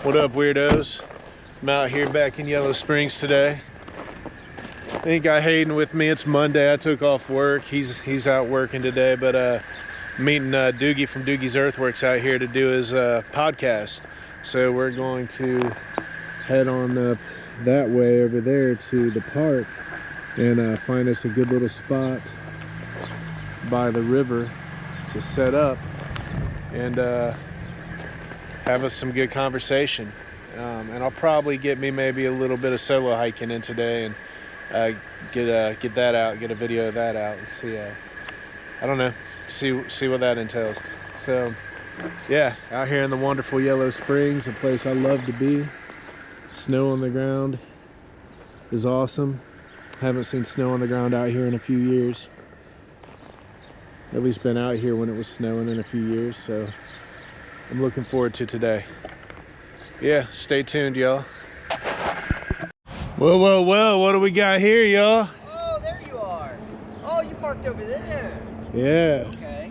What up, weirdos? I'm out here back in Yellow Springs today. I ain't got Hayden with me. It's Monday. I took off work. He's out working today, but meeting Doogie from Doogie's Earthworks out here to do his podcast. So we're going to head on up that way over there to the park and find us a good little spot by the river to set up and have us some good conversation. And I'll probably get me maybe a little bit of solo hiking in today and get that out, get a video of that out, and see I don't know, see what that entails. So yeah, out here in the wonderful Yellow Springs, a place I love to be. Snow on the ground is awesome. Haven't seen snow on the ground out here in a few years. At least been out here when it was snowing in a few years, so I'm looking forward to today. Yeah, stay tuned, y'all. Whoa, what do we got here, y'all? Oh, there you are. Oh, you parked over there. Yeah. Okay.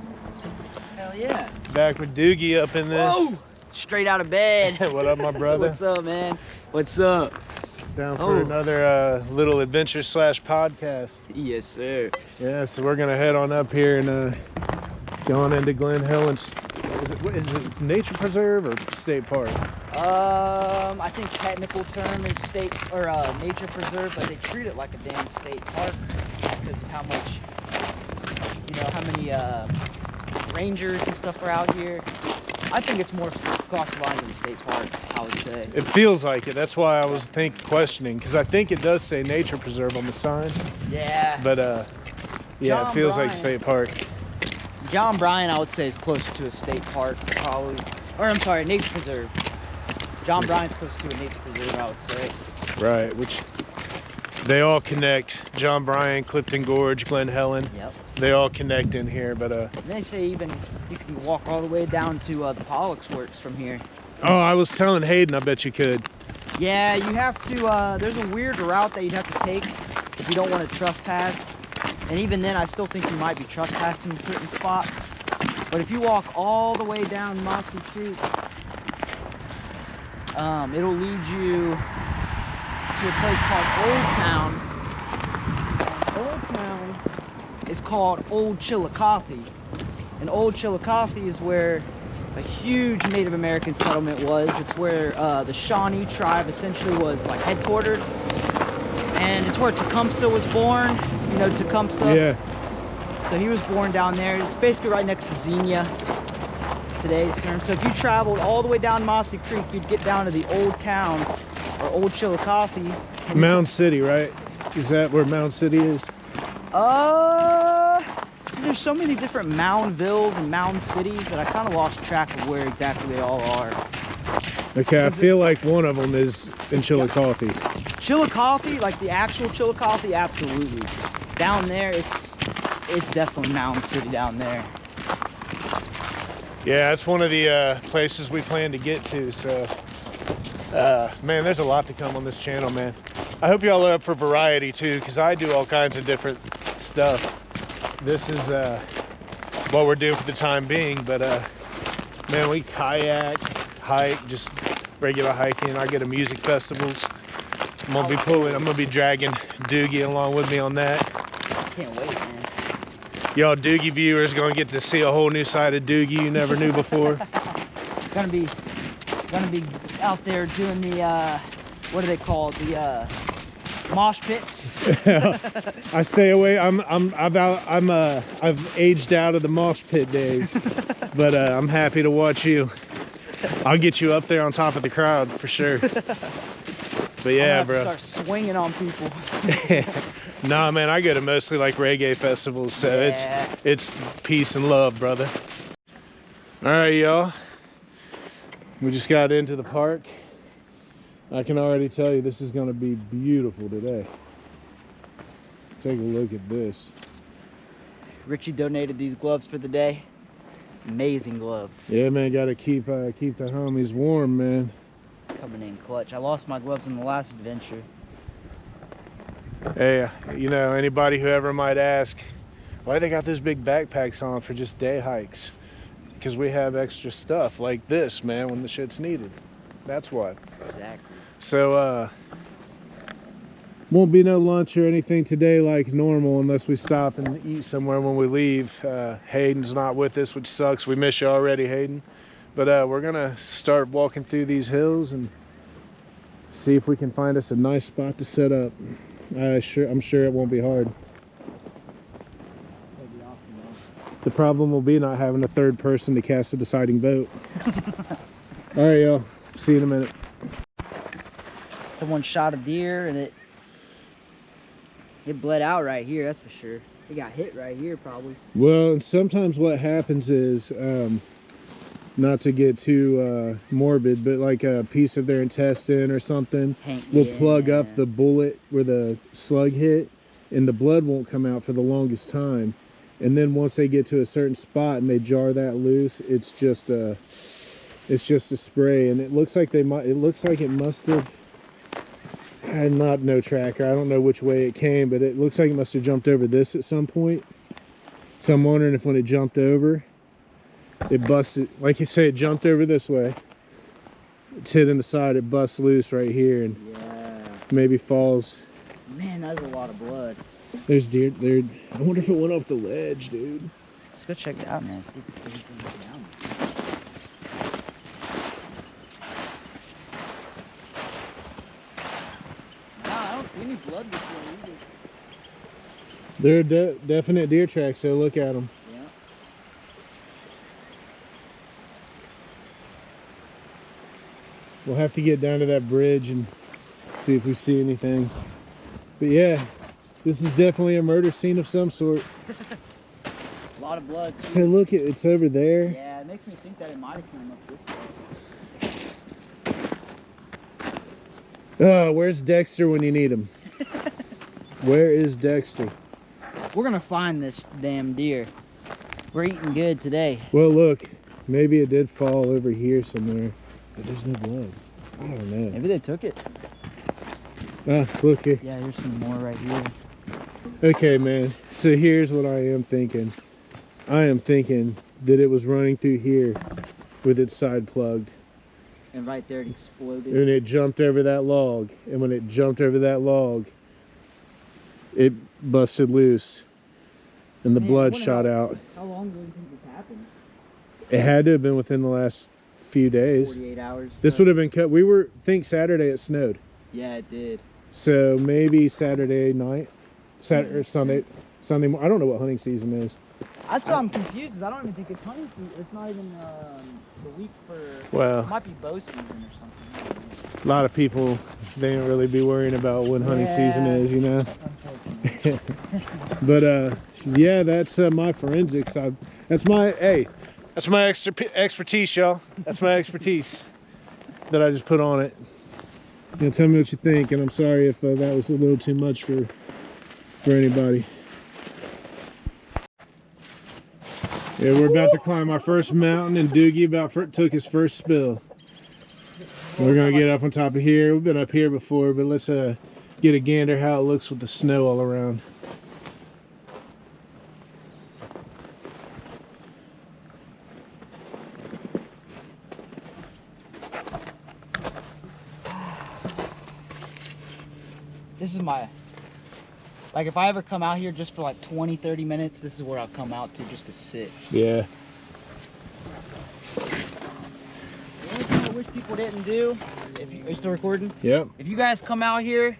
Hell yeah. Back with Doogie up in this. Whoa! Straight out of bed. What up, my brother? What's up, man? What's up? Down for another little adventure / podcast. Yes, sir. Yeah, so we're gonna head on up here and go on into Glen Helen's. Is it nature preserve or state park? I think technical term is state or nature preserve, but they treat it like a damn state park because of how much, how many rangers and stuff are out here. I think it's more classified as a state park, I would say. It feels like it. That's why I was questioning, because I think it does say nature preserve on the sign. Yeah. But yeah, it feels like state park. John Bryan, I would say, is closer to a state park, probably. Or I'm sorry, nature preserve. John Bryan's close to a nature preserve, I would say. Right, which they all connect. John Bryan, Clifton Gorge, Glen Helen. Yep. They all connect in here, but they say even you can walk all the way down to the Pollux Works from here. Oh, I was telling Hayden, I bet you could. Yeah, you have to. There's a weird route that you'd have to take if you don't want to trespass. And even then, I still think you might be trespassing in certain spots. But if you walk all the way down Mossy Creek, it'll lead you to a place called Old Town. Old Town is called Old Chillicothe. And Old Chillicothe is where a huge Native American settlement was. It's where the Shawnee tribe essentially was like headquartered. And it's where Tecumseh was born. You know Tecumseh? Yeah. So he was born down there. It's basically right next to Xenia, today's term. So if you traveled all the way down Mossy Creek, you'd get down to the old town, or Old Chillicothe. Mound City, right? Is that where Mound City is? See, there's so many different Moundvilles and Mound cities that I kind of lost track of where exactly they all are. Okay, I feel like one of them is in Chillicothe. Chillicothe, like the actual Chillicothe, absolutely. Down there, it's definitely Mound City down there. Yeah, it's one of the places we plan to get to. So, man, there's a lot to come on this channel, man. I hope y'all are up for variety too, because I do all kinds of different stuff. This is what we're doing for the time being, but man, we kayak, hike, just regular hiking. I go to music festivals. I'm gonna be dragging Doogie along with me on that. Can't wait, man. Y'all Doogie viewers gonna get to see a whole new side of Doogie you never knew before. gonna be out there doing the what are they called, the mosh pits. I stay away. I've aged out of the mosh pit days, but I'm happy to watch you. I'll get you up there on top of the crowd for sure. But yeah, bro. Start swinging on people. Nah, man, I go to mostly like reggae festivals, so yeah. it's peace and love, brother. All right, y'all. We just got into the park. I can already tell you this is gonna be beautiful today. Take a look at this. Richie donated these gloves for the day. Amazing gloves. Yeah, man, gotta keep the homies warm, man. Coming in clutch. I lost my gloves in the last adventure. Hey, anybody who ever might ask, why they got those big backpacks on for just day hikes? Because we have extra stuff like this, man, when the shit's needed. That's what. Exactly. So, won't be no lunch or anything today like normal unless we stop and eat somewhere when we leave. Hayden's not with us, which sucks. We miss you already, Hayden. But we're gonna start walking through these hills and see if we can find us a nice spot to set up. I'm sure it won't be hard. The problem will be not having a third person to cast a deciding vote. All right, y'all. See you in a minute. Someone shot a deer and it bled out right here, that's for sure. It got hit right here probably. Well, and sometimes what happens is, not to get too morbid, but like a piece of their intestine or something will plug up the bullet where the slug hit, and the blood won't come out for the longest time. And then once they get to a certain spot and they jar that loose, it's just a spray. And it looks like it must have had no tracker. I don't know which way it came, but it looks like it must have jumped over this at some point. So I'm wondering if when it jumped over, it busted, like you say, it jumped over this way. It's hit in the side, it busts loose right here and maybe falls. Man, that's a lot of blood. There's deer there. I wonder if it went off the ledge, dude. Let's go check it out, man. See if anything down. Nah, I don't see any blood this way either. They're definite deer tracks, so look at them. Yeah. We'll have to get down to that bridge and see if we see anything. But yeah, this is definitely a murder scene of some sort. A lot of blood. Too. So look, it's over there. Yeah, it makes me think that it might have come up this way. Oh, where's Dexter when you need him? Where is Dexter? We're gonna find this damn deer. We're eating good today. Well, look, maybe it did fall over here somewhere, but there's no blood. I don't know. Maybe they took it. Ah, look here. Yeah, there's some more right here. Okay, man. So here's what I am thinking. I am thinking that it was running through here with its side plugged. And right there it exploded. And it jumped over that log. And when it jumped over that log, it busted loose. And the blood shot out. How long ago do you think this happened? It had to have been within the last few days. 48 hours. This would have been cut. We think Saturday it snowed. Yeah, it did. So maybe Saturday night. Saturday or Sunday morning. I don't know what hunting season is. That's why I'm confused. Is I don't even think it's hunting season. It's not even the week for. Well, it might be bow season or something. A lot of people, they don't really be worrying about when hunting season is, you know. But yeah, that's my forensics. That's my expertise, y'all. That's my expertise that I just put on it. And tell me what you think. And I'm sorry if that was a little too much for anybody. Yeah, we're about to climb our first mountain, and Doogie took his first spill. We're gonna get up on top of here. We've been up here before, but let's get a gander how it looks with the snow all around. This is my, like, if I ever come out here just for like 20-30 minutes, this is where I'll come out to just to sit. Yeah. The only thing I wish people didn't do, are you still recording? Yep. If you guys come out here,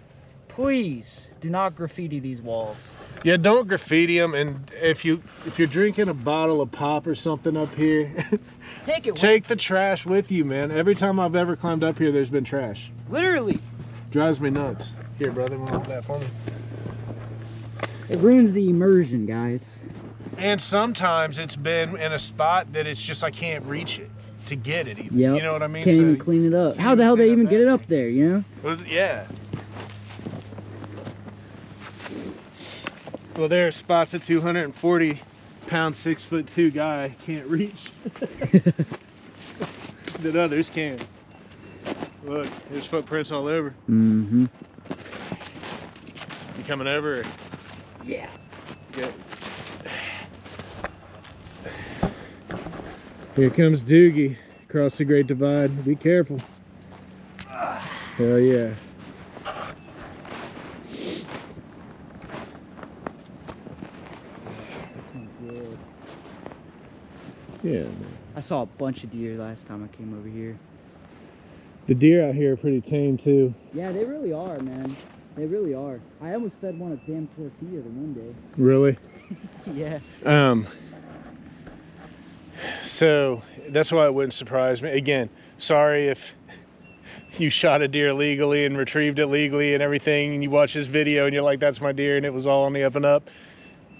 please do not graffiti these walls. Yeah, don't graffiti them, and if you're drinking a bottle of pop or something up here, take the trash with you, man. Every time I've ever climbed up here, there's been trash. Literally. Drives me nuts. Here, brother, want that for me? It ruins the immersion, guys. And sometimes it's been in a spot that it's just I can't reach it to get it even. Yep. You know what I mean? Can't even clean it up. How the hell they even get it up there, you know? Well, yeah. Well, there are spots a 240-pound, 6'2" guy can't reach that others can. Look, there's footprints all over. Mm-hmm. You coming over? Or? Yeah. Good. Here comes Doogie across the Great Divide. Be careful. Hell yeah. This one's good. Yeah, man. I saw a bunch of deer last time I came over here. The deer out here are pretty tame too. Yeah, they really are, man. They really are. I almost fed one a damn tortilla the one day. Really? Yeah. So that's why it wouldn't surprise me. Again, sorry if you shot a deer legally and retrieved it legally and everything, and you watch this video and you're like, that's my deer, and it was all on the up and up.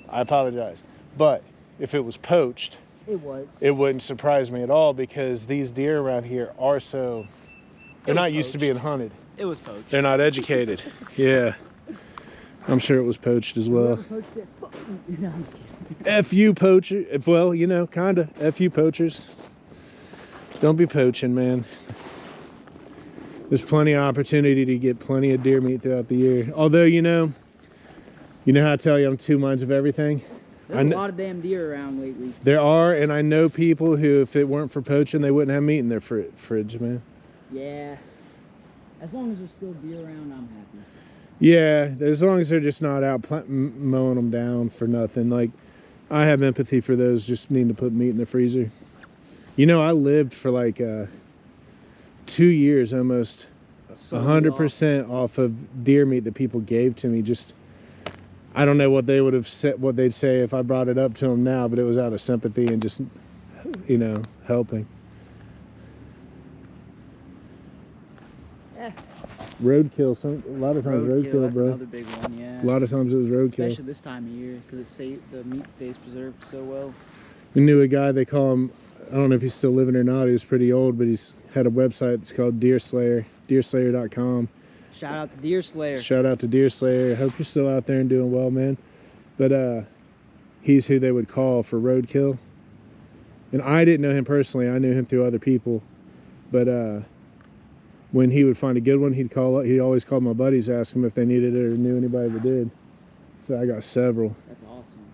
I apologize. But if it was poached, it wouldn't surprise me at all, because these deer around here are so, they're not used to being hunted. It was poached. They're not educated. Yeah. I'm sure it was poached as well. Poached it. No, I'm just kidding. F you poacher. Well, you know, kinda. F you poachers. Don't be poaching, man. There's plenty of opportunity to get plenty of deer meat throughout the year. Although, you know how I tell you I'm two minds of everything? There's a lot of damn deer around lately. There are, and I know people who, if it weren't for poaching, they wouldn't have meat in their fridge, man. Yeah. As long as there's still deer around, I'm happy. Yeah, as long as they're just not out mowing them down for nothing. Like, I have empathy for those just needing to put meat in the freezer. You know, I lived for like 2 years almost 100% off of deer meat that people gave to me. Just, I don't know what they would have said, what they'd say if I brought it up to them now, but it was out of sympathy and just, you know, helping. Roadkill, a lot of times roadkill, that's bro. Another big one, yeah. A lot of times it was roadkill. Especially this time of year, because the meat stays preserved so well. We knew a guy, they call him, I don't know if he's still living or not, he was pretty old, but he's had a website that's called Deer Slayer, deerslayer.com. Shout out to Deer Slayer. Shout out to Deer Slayer. I hope you're still out there and doing well, man. But he's who they would call for roadkill. And I didn't know him personally, I knew him through other people. But when he would find a good one, he'd always call my buddies, ask them if they needed it or knew anybody that did. So I got several. That's awesome.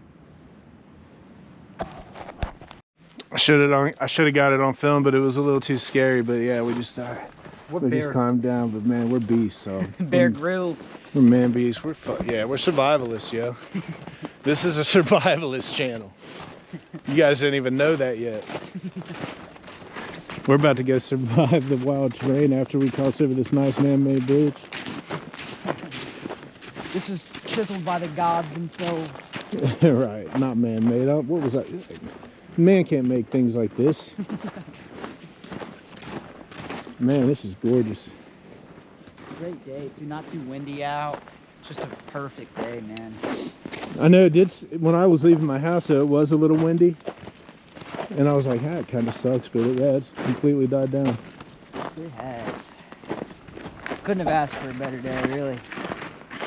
I should have got it on film, but it was a little too scary. But yeah, we just climbed down. But man, we're beasts. So Bear Grylls. We're man beasts. We're survivalists, yo. This is a survivalist channel. You guys didn't even know that yet. We're about to go survive the wild terrain after we cross over this nice man-made bridge. This is chiseled by the gods themselves. Right, not man-made. What was that? Man can't make things like this. Man, this is gorgeous. Great day, too. Not too windy out. Just a perfect day, man. I know it did. When I was leaving my house, though, it was a little windy. And I was like, it kind of sucks, but it's completely died down. It has. Couldn't have asked for a better day, really.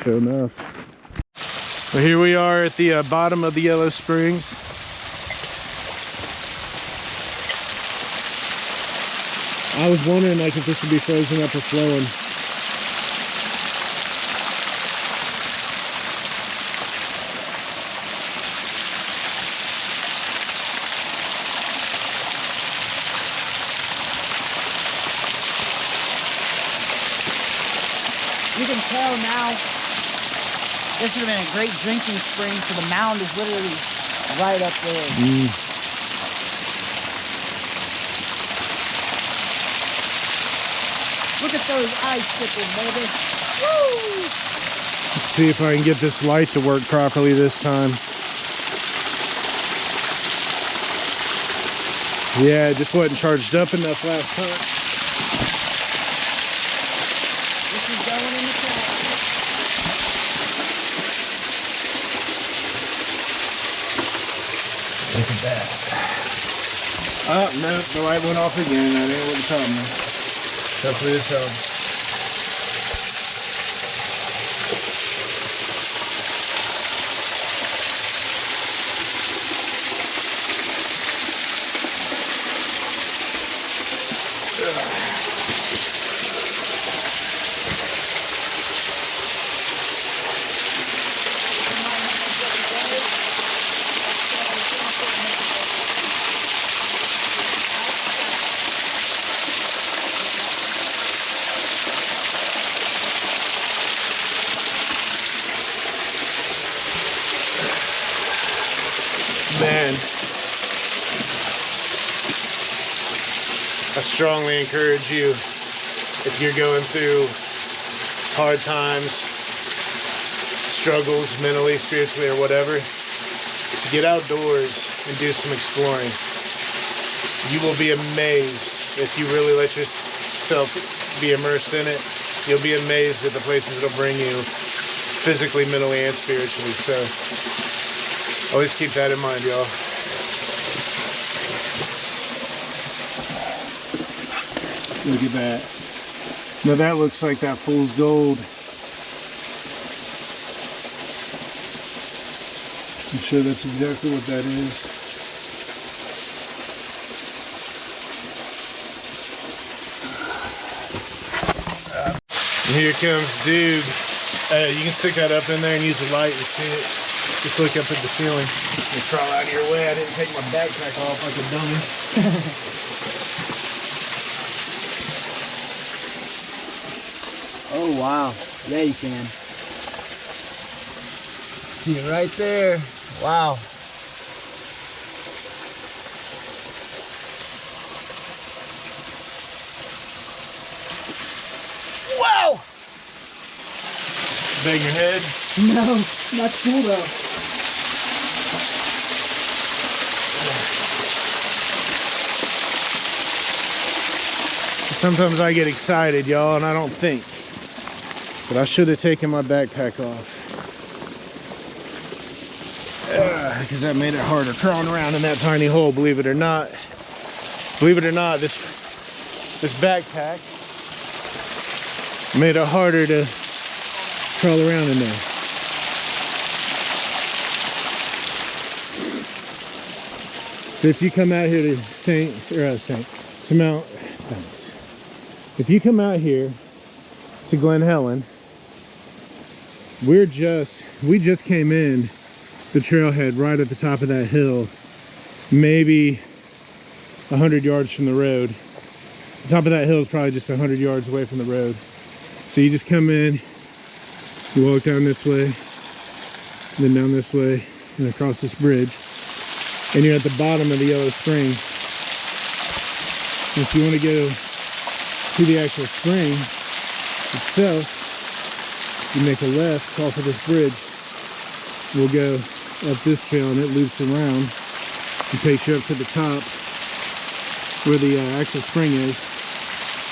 Sure enough. Well, here we are at the bottom of the Yellow Springs. I was wondering, like, if this would be frozen up or flowing. You can tell now, this would have been a great drinking spring, so the mound is literally right up there. Look at those icicles, baby. Woo! Let's see if I can get this light to work properly this time. Yeah, it just wasn't charged up enough last time. This is going in the trap. Look at that. Oh, no, the light went off again. That ain't what the problem is. Hopefully this helps. mind. I strongly encourage you, if you're going through hard times, struggles mentally, spiritually, or whatever, to get outdoors and do some exploring. You will be amazed if you really let yourself be immersed in it. You'll be amazed at the places it'll bring you physically, mentally, and spiritually. So always keep that in mind, y'all. Look at that. Now that looks like that fool's gold. I'm sure that's exactly what that is. And here comes Dude. You can stick that up in there and use the light and see it. Just look up at the ceiling. It's crawl out of your way. I didn't take my backpack off like a dummy. Oh wow, yeah you can. See it right there. Wow. Wow! Bang your head. No, not cool though. Sometimes I get excited, y'all, and I don't think. But I should have taken my backpack off. Because that made it harder crawling around in that tiny hole, believe it or not. Believe it or not, this backpack made it harder to crawl around in there. So if you come out here to Mounds, if you come out here to Glen Helen, we just came in the trailhead right at the top of that hill, maybe 100 yards from the road. The top of that hill is probably just 100 yards away from the road. So you just come in, you walk down this way, then down this way, and across this bridge, and you're at the bottom of the Yellow Springs. And if you want to go to the actual spring itself, you make a left off of this bridge. We'll go up this trail and it loops around and takes you up to the top where the actual spring is.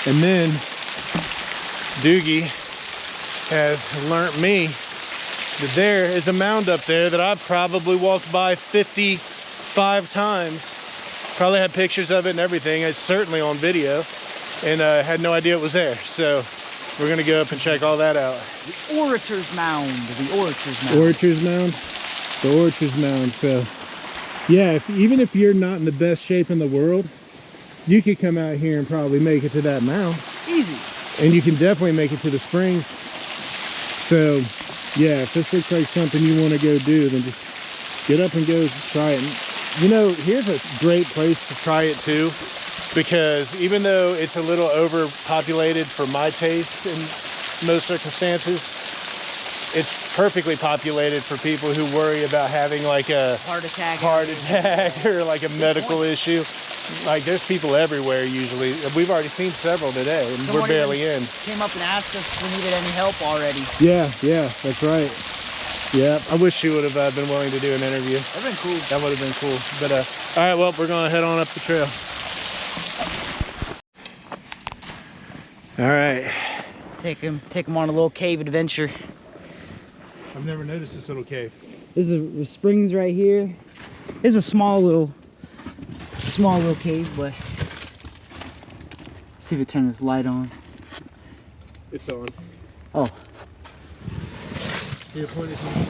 And then Doogie has learnt me that there is a mound up there that I've probably walked by 55 times. Probably had pictures of it and everything. It's certainly on video, and had no idea it was there. So we're gonna go up and check all that out. The Orator's Mound. The Orator's Mound. Orator's Mound? The Orator's Mound. So yeah, even if you're not in the best shape in the world, you could come out here and probably make it to that mound. Easy. And you can definitely make it to the springs. So yeah, if this looks like something you want to go do, then just get up and go try it. You know, here's a great place to try it too, because even though it's a little overpopulated for my taste in most circumstances, it's perfectly populated for people who worry about having like a heart attack or like a medical issue. Like there's people everywhere usually. We've already seen several today and Someone we're barely in. Came up and asked us if we needed any help already. Yeah, that's right. Yeah, I wish she would have been willing to do an interview. That'd been cool. That would have been cool. But all right, well, we're gonna head on up the trail. All right. Take him on a little cave adventure. I've never noticed this little cave. This is the springs right here. It's a small little cave, but let's see if we turn this light on. It's on. Oh. Here, point it to me.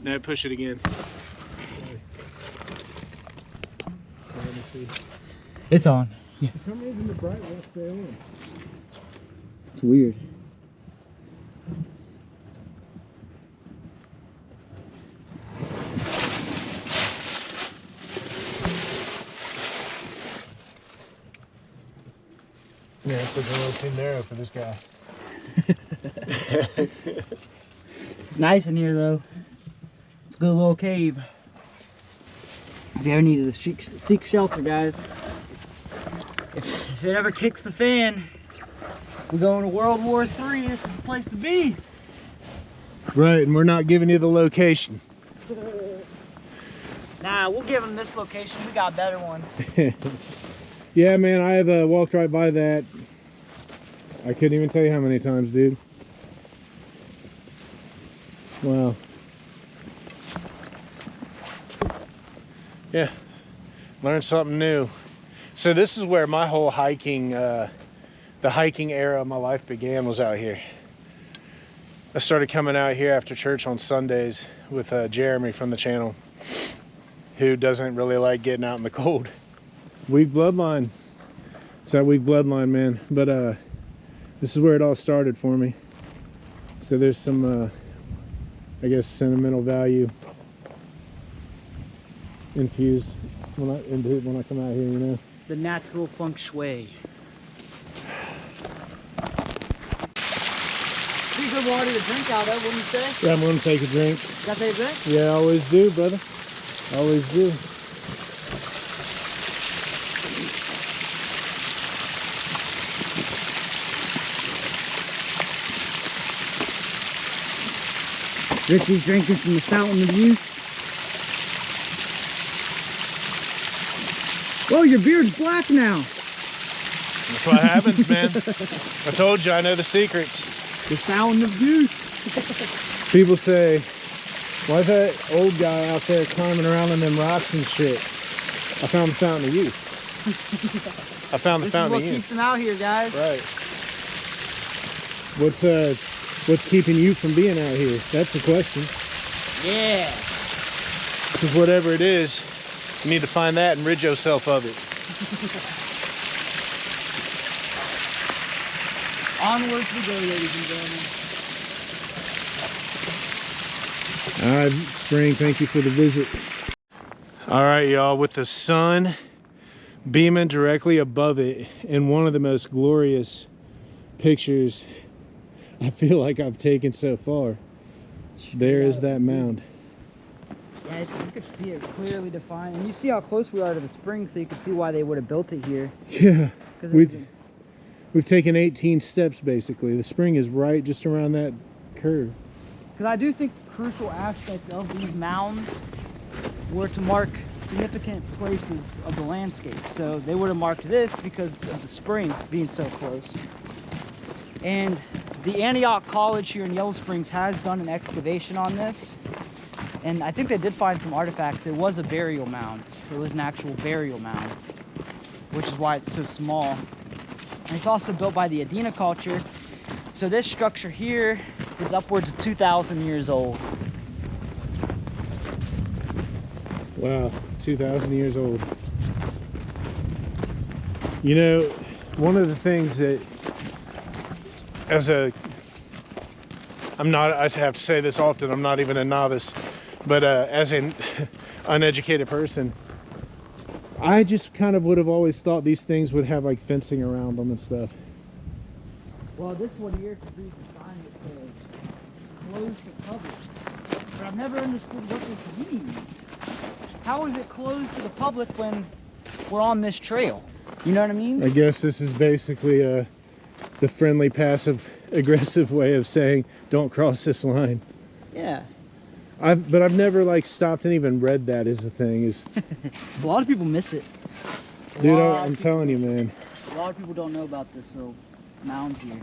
No, push it again. Let me see. It's on. Yeah. For some reason the bright won't stay on. It's weird. Yeah, it's looking a little too narrow for this guy. It's nice in here though. It's a good little cave. If you ever needed to seek shelter, guys. If it ever kicks the fan, we go into World War III, this is the place to be. Right, and we're not giving you the location. Nah, we'll give them this location. We got better ones. Yeah, man, I have walked right by that. I couldn't even tell you how many times, dude. Wow. Yeah, learned something new. So this is where my whole hiking, the hiking era of my life began, was out here. I started coming out here after church on Sundays with Jeremy from the channel, who doesn't really like getting out in the cold. Weak bloodline. It's that weak bloodline, man. But this is where it all started for me. So there's some, I guess, sentimental value infused into it when I come out here, you know. The natural feng shui. Pretty good water to drink out of, wouldn't you say? Yeah, I'm gonna take a drink. Got that drink? Yeah, I always do, brother. Always do. Richie's drinking from the fountain of youth. Whoa, your beard's black now. That's what happens, man. I told you, I know the secrets. The fountain of youth. People say, why is that old guy out there climbing around in them rocks and shit? I found the fountain of youth. I found the fountain of youth. This is what keeps him out here, guys. Right. What's keeping you from being out here? That's the question. Yeah. Because whatever it is, you need to find that and rid yourself of it. Onwards we go, ladies and gentlemen. All right, Spring, thank you for the visit. All right, y'all, with the sun beaming directly above it in one of the most glorious pictures I feel like I've taken so far. There is that mound. Yeah, you can see it clearly defined. And you see how close we are to the spring, so you can see why they would have built it here. Yeah, we've taken 18 steps basically. The spring is right just around that curve. Because I do think the crucial aspect of these mounds were to mark significant places of the landscape. So they would have marked this because of the spring being so close. And the Antioch College here in Yellow Springs has done an excavation on this. And I think they did find some artifacts. It was a burial mound. It was an actual burial mound, which is why it's so small. And it's also built by the Adena culture. So this structure here is upwards of 2,000 years old. Wow, 2,000 years old. You know, one of the things that I have to say this often, I'm not even a novice, but as an uneducated person, I just kind of would have always thought these things would have like fencing around them and stuff. Well, this one here could be the sign that says closed to public. But I've never understood what this means. How is it closed to the public when we're on this trail? You know what I mean? I guess this is basically the friendly, passive, aggressive way of saying, don't cross this line. Yeah. But I've never like stopped and even read that is the thing. Is a lot of people miss it. Dude, I'm telling you, man. A lot of people don't know about this little mound here.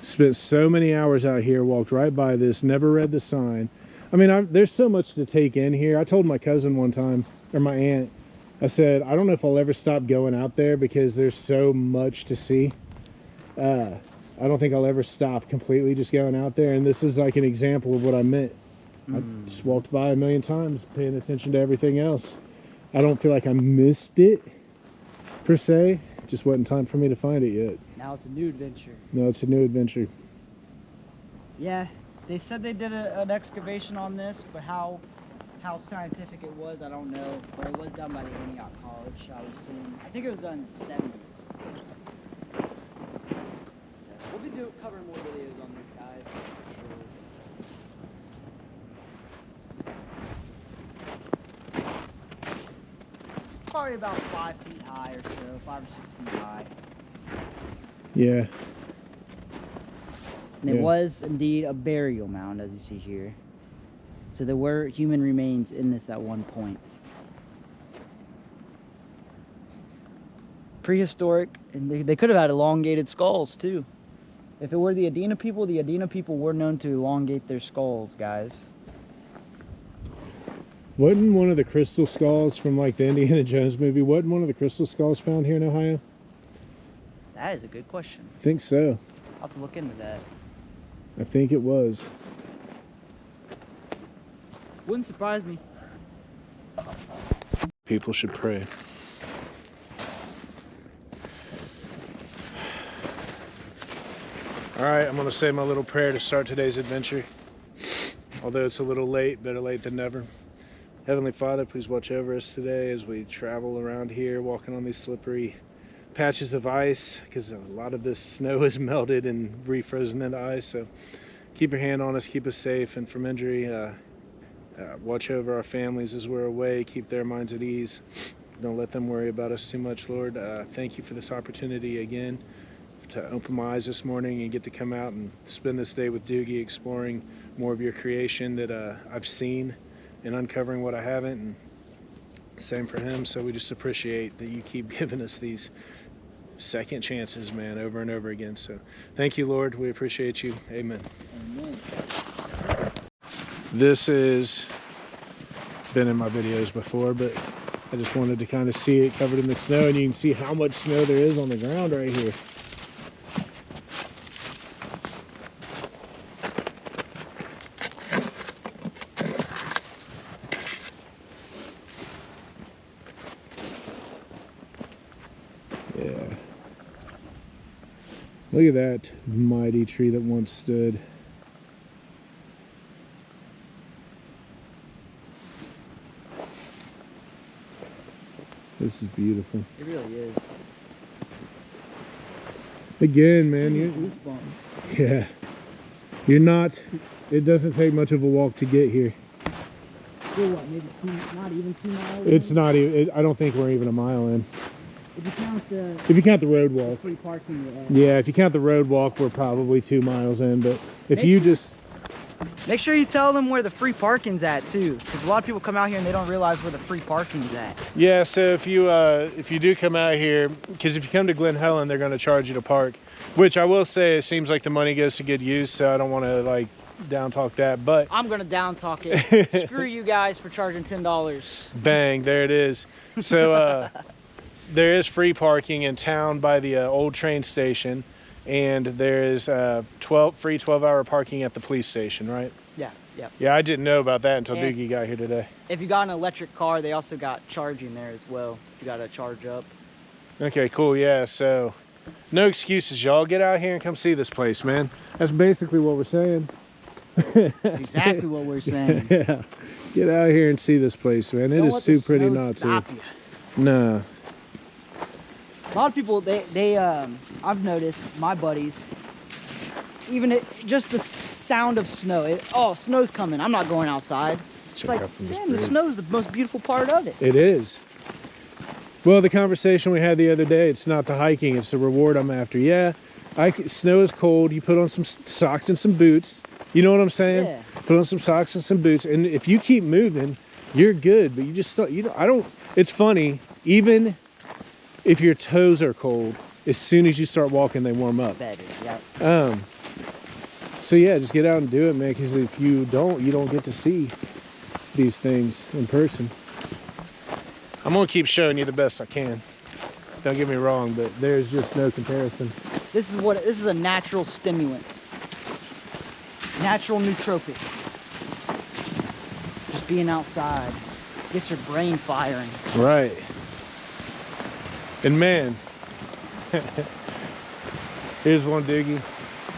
Spent so many hours out here, walked right by this, never read the sign. I mean, there's so much to take in here. I told my cousin one time, or my aunt, I said, I don't know if I'll ever stop going out there because there's so much to see. I don't think I'll ever stop completely just going out there. And this is like an example of what I meant. I just walked by a million times, paying attention to everything else. I don't feel like I missed it, per se. It just wasn't time for me to find it yet. Now it's a new adventure. No, it's a new adventure. Yeah, they said they did an excavation on this, but how scientific it was, I don't know. But it was done by the Antioch College, I would assume. I think it was done in the 70s. So we'll be covering more videos on this, guys, for sure. probably about 5 feet high or so, 5 or 6 feet high. Yeah. And it was indeed a burial mound, as you see here. So there were human remains in this at one point. Prehistoric, and they could have had elongated skulls too. If it were the Adena people were known to elongate their skulls, guys. Wasn't one of the crystal skulls from like the Indiana Jones movie, wasn't one of the crystal skulls found here in Ohio? That is a good question. I think so. I'll have to look into that. I think it was. Wouldn't surprise me. People should pray. All right, I'm gonna say my little prayer to start today's adventure. Although it's a little late, better late than never. Heavenly Father, please watch over us today as we travel around here, walking on these slippery patches of ice, because a lot of this snow is melted and refrozen into ice. So keep your hand on us, keep us safe, and from injury, watch over our families as we're away, keep their minds at ease. Don't let them worry about us too much, Lord. Thank you for this opportunity again to open my eyes this morning and get to come out and spend this day with Doogie, exploring more of your creation that I've seen and uncovering what I haven't, and same for him. So we just appreciate that you keep giving us these second chances, man, over and over again. So thank you, Lord. We appreciate you. Amen. Amen. This has been in my videos before, but I just wanted to kind of see it covered in the snow, and you can see how much snow there is on the ground right here. Yeah. Look at that mighty tree that once stood. This is beautiful. It really is. Again, man, Goosebumps. yeah. You're not, it doesn't take much of a walk to get here. We're what, maybe not even 2 miles? It's not even, I don't think we're even a mile in. If you count the road walk. free parking. Yeah, if you count the road walk, we're probably 2 miles in, but if you just... Make sure you tell them where the free parking's at too, because a lot of people come out here and they don't realize where the free parking's at. Yeah, so if you do come out here, because if you come to Glen Helen, they're going to charge you to park, which I will say it seems like the money goes to good use, so I don't want to like down talk that, but I'm going to down talk it. Screw you guys for charging $10. Bang, there it is. So there is free parking in town by the old train station, and there is free 12-hour parking at the police station, right? Yeah, yeah. Yeah, I didn't know about that until Doogie got here today. If you got an electric car, they also got charging there as well. You got to charge up. Okay, cool, yeah, so no excuses, y'all. Get out here and come see this place, man. That's basically what we're saying. Exactly what we're saying. Yeah, get out here and see this place, man. It is too pretty not to. No. A lot of people, I've noticed, my buddies, even just the sound of snow. Snow's coming. I'm not going outside. It's like, damn, the snow's the most beautiful part of it. It is. Well, the conversation we had the other day, it's not the hiking, it's the reward I'm after. Yeah, snow is cold. You put on some socks and some boots. You know what I'm saying? Yeah. Put on some socks and some boots, and if you keep moving, you're good. But you just don't. It's funny. Even if your toes are cold, as soon as you start walking, they warm up. Better, yeah. So yeah, just get out and do it, man. Because if you don't get to see these things in person. I'm gonna keep showing you the best I can. Don't get me wrong, but there's just no comparison. This is a natural stimulant. Natural nootropic. Just being outside gets your brain firing. Right. And man, here's one, Doogie.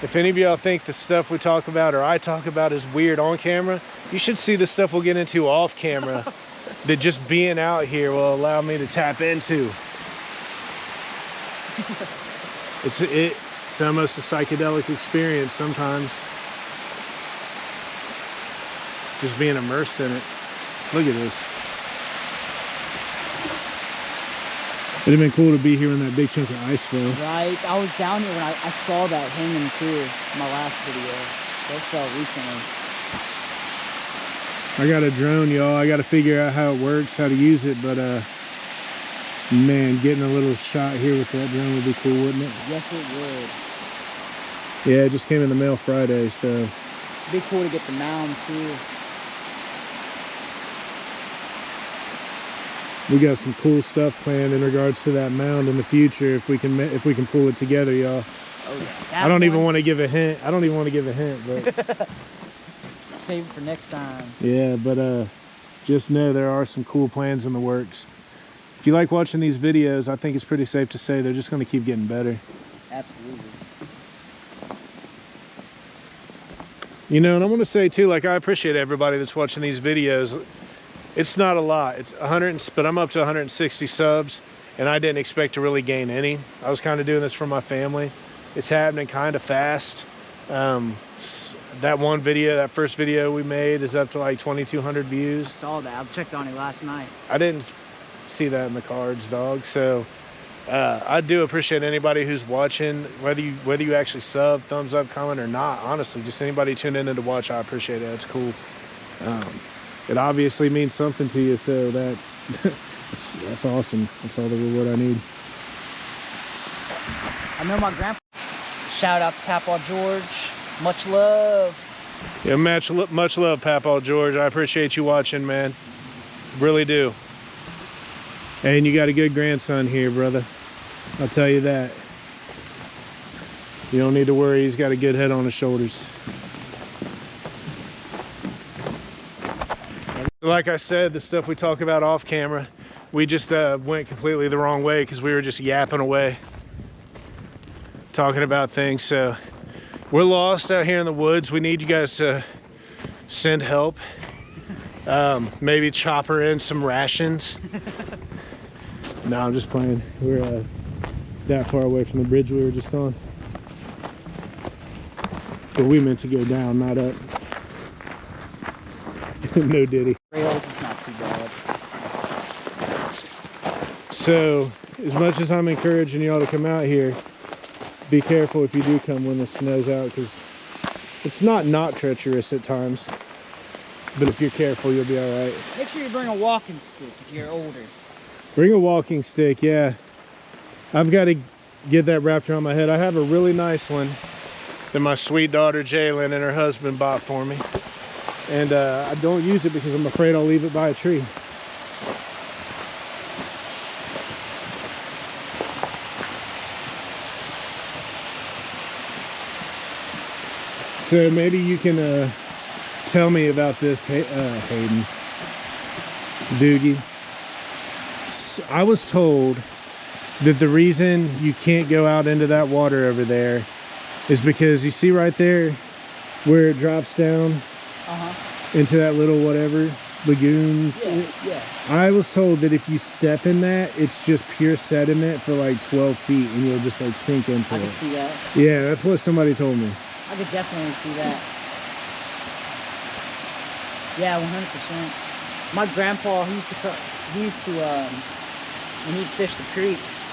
If any of y'all think the stuff we talk about or I talk about is weird on camera, you should see the stuff we'll get into off camera that just being out here will allow me to tap into. It's almost a psychedelic experience sometimes. Just being immersed in it. Look at this. It'd have been cool to be here when that big chunk of ice fell. Right, I was down here when I saw that hanging too in my last video. That fell recently. I got a drone, y'all. I got to figure out how it works, how to use it, but man, getting a little shot here with that drone would be cool, wouldn't it? Yes, it would. Yeah, it just came in the mail Friday, so. It'd be cool to get the Mounds too. We got some cool stuff planned in regards to that mound in the future if we can pull it together, y'all. Oh yeah. I don't even want to give a hint. I don't even want to give a hint, but save it for next time. yeah, but just know there are some cool plans in the works. If you like watching these videos, I think it's pretty safe to say they're just going to keep getting better. Absolutely. You know, and I want to say too, like, I appreciate everybody that's watching these videos. It's not a lot. It's 100, but I'm up to 160 subs, and I didn't expect to really gain any. I was kind of doing this for my family. It's happening kind of fast. That one video, that first video we made, is up to like 2,200 views. I saw that. I checked on it last night. I didn't see that in the cards, dog. So I do appreciate anybody who's watching, whether you actually sub, thumbs up, comment or not. Honestly, just anybody tuning in to watch, I appreciate it. It's cool. It obviously means something to you, so that's awesome. That's all the reward I need. I know my grandpa. Shout out to Papa George. Much love. Yeah, much love, Papa George. I appreciate you watching, man. Really do. And you got a good grandson here, brother. I'll tell you that. You don't need to worry. He's got a good head on his shoulders. Like I said, the stuff we talk about off camera, we just went completely the wrong way because we were just yapping away, talking about things. So we're lost out here in the woods. We need you guys to send help. Maybe chopper in some rations. No, I'm just playing. We're that far away from the bridge we were just on. But we meant to go down, not up. No diddy. Rails is not too bad. So, as much as I'm encouraging y'all to come out here, be careful if you do come when the snow's out, because it's not treacherous at times. But if you're careful, you'll be all right. Make sure you bring a walking stick if you're older. Bring a walking stick, yeah. I've got to get that wrapped around my head. I have a really nice one that my sweet daughter Jalen and her husband bought for me. And I don't use it because I'm afraid I'll leave it by a tree. So maybe you can tell me about this, Hayden. Doogie. I was told that the reason you can't go out into that water over there is because you see right there where it drops down into that little whatever lagoon. Yeah. I was told that if you step in that, it's just pure sediment for like 12 feet and you'll just like sink into it. I can see that. Yeah, that's what somebody told me. I could definitely see that. Yeah, 100%. My grandpa, he used to when he'd fish the creeks,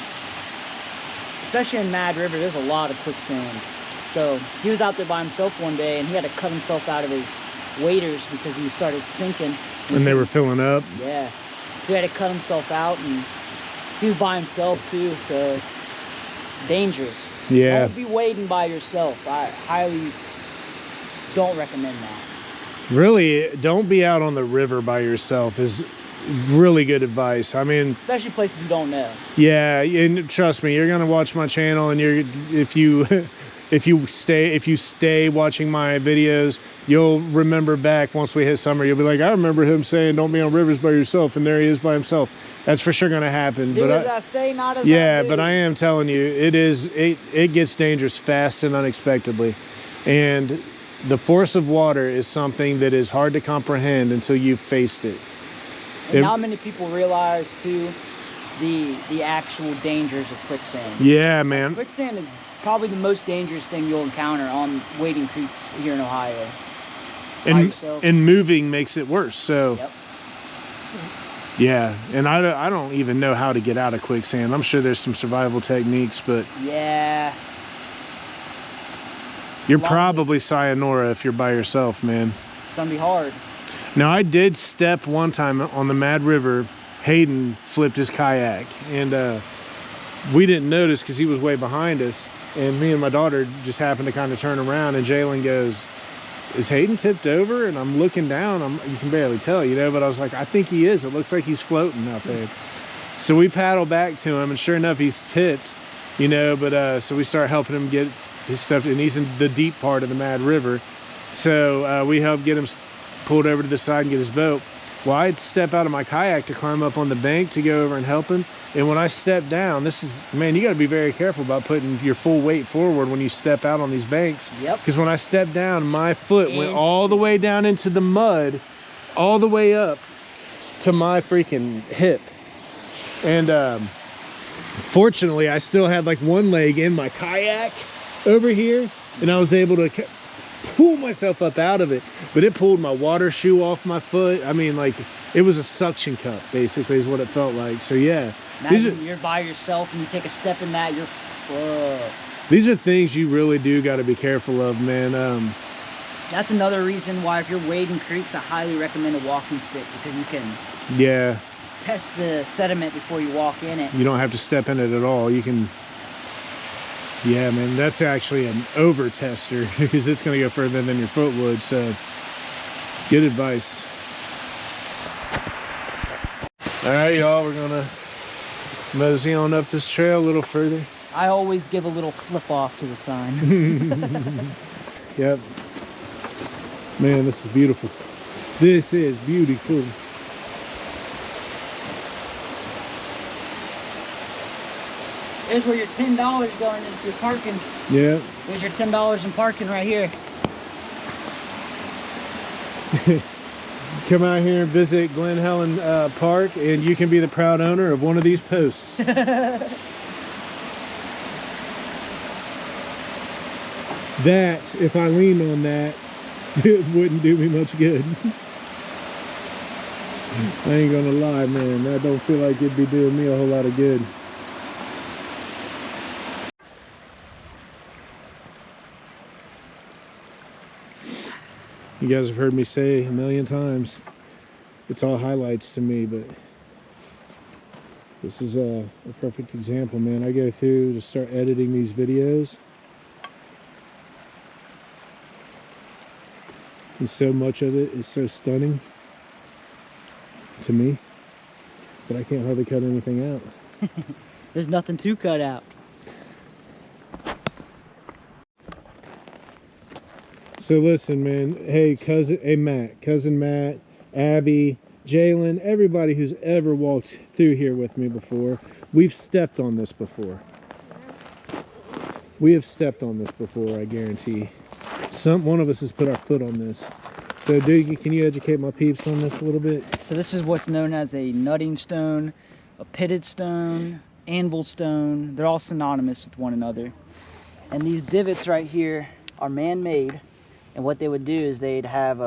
especially in Mad River, there's a lot of quicksand. So he was out there by himself one day and he had to cut himself out of his waders because he started sinking. And they were filling up? Yeah. So he had to cut himself out, and he was by himself too, so dangerous. Yeah. Don't be wading by yourself. I highly don't recommend that. Really, don't be out on the river by yourself is really good advice. I mean, especially places you don't know. Yeah, and trust me, you're gonna watch my channel, and if you stay watching my videos, you'll remember back once we hit summer. You'll be like, I remember him saying, "Don't be on rivers by yourself," and there he is by himself. That's for sure gonna happen. But I am telling you, it gets dangerous fast and unexpectedly, and the force of water is something that is hard to comprehend until you've faced it. And not many people realize too the actual dangers of quicksand. Yeah, man. Quicksand is probably the most dangerous thing you'll encounter on wading creeks here in Ohio. And moving makes it worse. So yep. Yeah, and I don't even know how to get out of quicksand. I'm sure there's some survival techniques, but yeah, you're probably sayonara if you're by yourself, man. it's gonna be hard. Now, I did step one time on the Mad River. Hayden flipped his kayak, and we didn't notice because he was way behind us. And me and my daughter just happened to kind of turn around, and Jalen goes, "Is Hayden tipped over?" And I'm looking down. You can barely tell, you know, but I was like, I think he is. It looks like he's floating out there. So we paddle back to him, and sure enough, he's tipped, you know. But so we start helping him get his stuff, and he's in the deep part of the Mad River. So we helped get him pulled over to the side and get his boat. Well, I'd step out of my kayak to climb up on the bank to go over and help him. And when I step down, man, you got to be very careful about putting your full weight forward when you step out on these banks. Yep. Because when I stepped down, my foot went all the way down into the mud, all the way up to my freaking hip. And fortunately, I still had like one leg in my kayak over here, and I was able to pull myself up out of it, but it pulled my water shoe off my foot. I mean, like, it was a suction cup, basically, is what it felt like. So yeah, you're by yourself and you take a step in that, you're fucked. These are things you really do got to be careful of, man. That's another reason why if you're wading creeks, I highly recommend a walking stick, because you can test the sediment before you walk in it. You don't have to step in it at all. You can. Yeah, man, that's actually an over tester because it's going to go further than your foot would. So, good advice. All right, y'all, we're going to mosey on up this trail a little further. I always give a little flip off to the sign. Yep. Man, this is beautiful. This is beautiful. There's where your $10 going if you're parking. Yeah. There's your $10 in parking right here. Come out here and visit Glen Helen Park, and you can be the proud owner of one of these posts. That, if I leaned on that, it wouldn't do me much good. I ain't gonna lie, man. I don't feel like it'd be doing me a whole lot of good. You guys have heard me say a million times, it's all highlights to me, but this is a perfect example, man. I go through to start editing these videos, and so much of it is so stunning to me that I can't hardly cut anything out. There's nothing to cut out. So listen, man, hey Matt, cousin Matt, Abby, Jalen, everybody who's ever walked through here with me before, we've stepped on this before. We have stepped on this before, I guarantee. One of us has put our foot on this. So Doogie, can you educate my peeps on this a little bit? So this is what's known as a nutting stone, a pitted stone, anvil stone. They're all synonymous with one another. And these divots right here are man-made. And what they would do is they'd have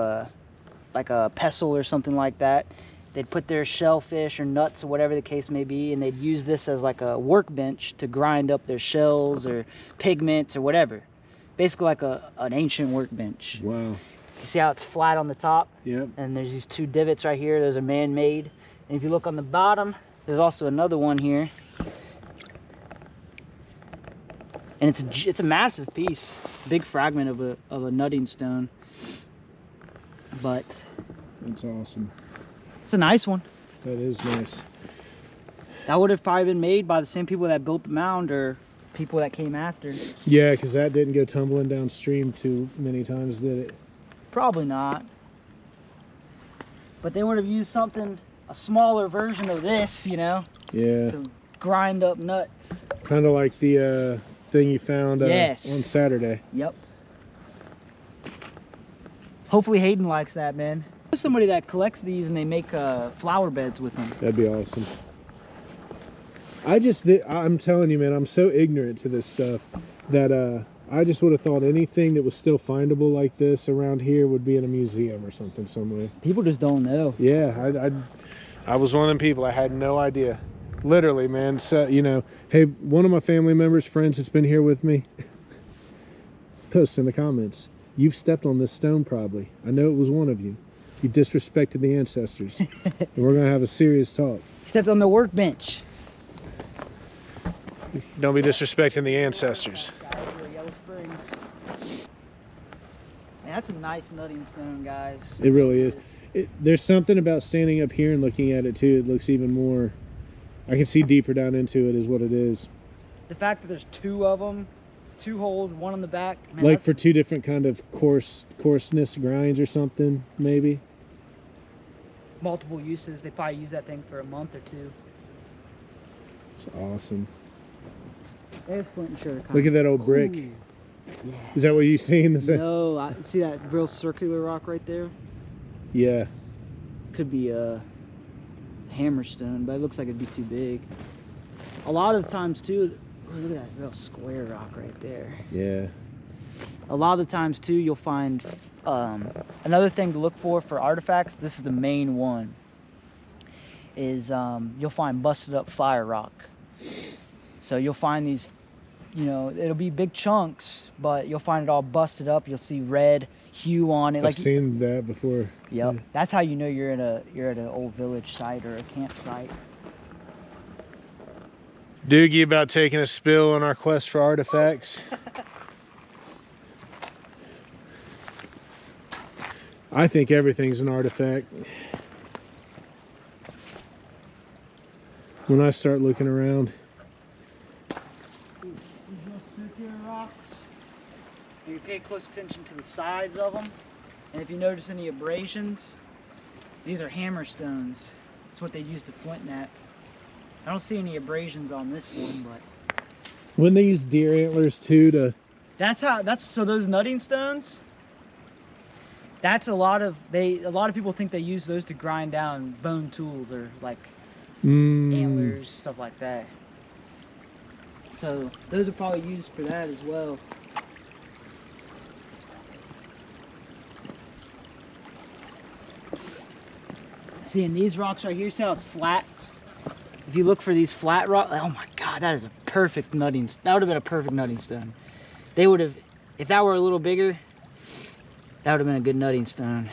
like a pestle or something like that. They'd put their shellfish or nuts or whatever the case may be, and they'd use this as like a workbench to grind up their shells or pigments or whatever. Basically like an ancient workbench. Wow. You see how it's flat on the top? Yep. And there's these two divots right here. Those are man-made. And if you look on the bottom, there's also another one here. And it's a massive piece, big fragment of a nutting stone. But that's awesome. It's a nice one. That is nice. That would have probably been made by the same people that built the mound or people that came after. Yeah, because that didn't go tumbling downstream too many times, did it? Probably not. But they would have used something, a smaller version of this, you know? Yeah. To grind up nuts. Kind of like the thing you found yes. on Saturday. Yep. Hopefully Hayden likes that, man. There's somebody that collects these and they make flower beds with them. That'd be awesome. I'm telling you, man, I'm so ignorant to this stuff that I just would have thought anything that was still findable like this around here would be in a museum or something somewhere. People just don't know. Yeah, I was one of them people. I had no idea. Literally, man. So, you know, hey, one of my family members, friends that's been here with me, post in the comments, you've stepped on this stone probably. I know it was one of you. You disrespected the ancestors. And we're going to have a serious talk. Stepped on the workbench. Don't be disrespecting the ancestors. Yellow Springs. Man, that's a nice nutting stone, guys. It really is. There's something about standing up here and looking at it too. It looks even more, I can see deeper down into it is what it is. The fact that there's two of them, 2 holes, one on the back. Man, like for 2 different kind of coarseness grinds or something, maybe. Multiple uses. They probably use that thing for a month or 2. It's awesome. There's flint and sugar. Look at that old brick. Ooh. Yeah. Is that what you see in the same? No, I see that real circular rock right there. Yeah. Could be a hammerstone, but it looks like it'd be too big. A lot of the times too, look at that real square rock right there. Yeah. A lot of the times too, you'll find another thing to look for artifacts. This is the main one. Is you'll find busted up fire rock. So you'll find these, you know, it'll be big chunks, but you'll find it all busted up. You'll see red hue on it. I've seen that before. Yep. Yeah. That's how you know you're at an old village site or a campsite. Doogie about taking a spill on our quest for artifacts. I think everything's an artifact. When I start looking around. These real circular rocks. And you pay close attention to the sides of them. And if you notice any abrasions, these are hammerstones. That's what they use to flint knap. I don't see any abrasions on this one, but Wouldn't they use deer antlers too to? so those nutting stones. That's a lot of people think they use those to grind down bone tools or like antlers, stuff like that. So those are probably used for that as well. See, in these rocks right here, see how it's flat? If you look for these flat rocks, oh my God, that is a perfect nutting. That would have been a perfect nutting stone. They would have, if that were a little bigger, that would have been a good nutting stone.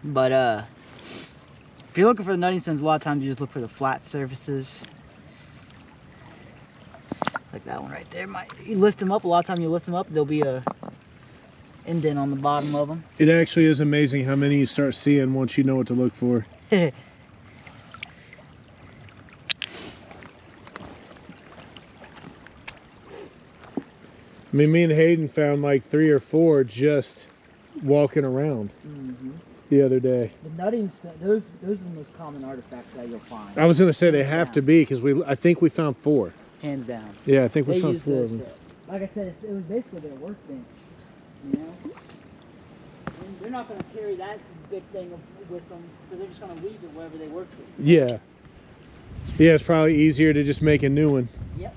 But if you're looking for the nutting stones, a lot of times you just look for the flat surfaces. Like that one right there. You lift them up, a lot of times you lift them up, there'll be a indent on the bottom of them. It actually is amazing how many you start seeing once you know what to look for. I mean, me and Hayden found like 3 or 4 just walking around the other day. The nutting stuff, those are the most common artifacts that you'll find. I was gonna say they have to be because I think we found 4. Hands down. Yeah, I think we They found use 4 of those them. for, like I said, it was basically their workbench. You know, and they're not going to carry that big thing with them, so they're just going to leave it wherever they worked with. Yeah. Yeah, it's probably easier to just make a new one. Yep.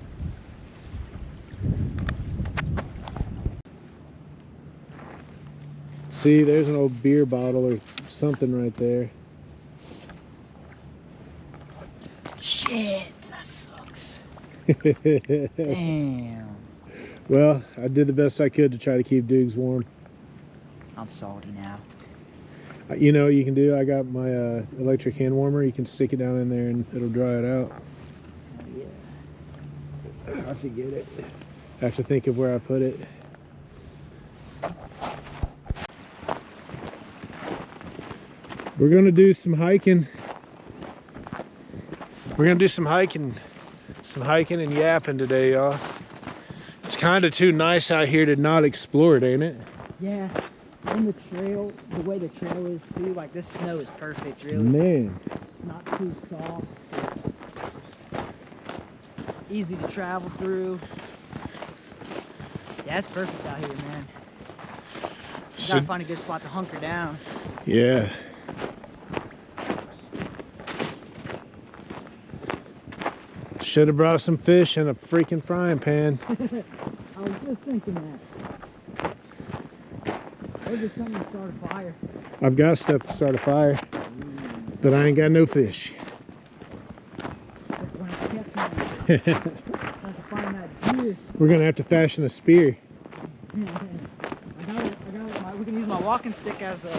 See, there's an old beer bottle or something right there. Shit, that sucks. Damn. Well, I did the best I could to try to keep Dukes warm. I'm salty now. You know what you can do? I got my electric hand warmer. You can stick it down in there and it'll dry it out. Oh, yeah. I forget it. I have to think of where I put it. We're gonna do some hiking. We're gonna do some hiking and yapping today, y'all. It's kind of too nice out here to not explore it, ain't it? Yeah. And the trail, the way the trail is too, like this snow is perfect, really. Man. It's not too soft, so it's easy to travel through. Yeah, it's perfect out here, man. You gotta find a good spot to hunker down. Yeah. Should have brought some fish and a freaking frying pan. I was just thinking that. Or just something to start a fire. I've got stuff to start a fire, but I ain't got no fish. Have to find that deer. We're gonna have to fashion a spear. I got it. We can use my walking stick as a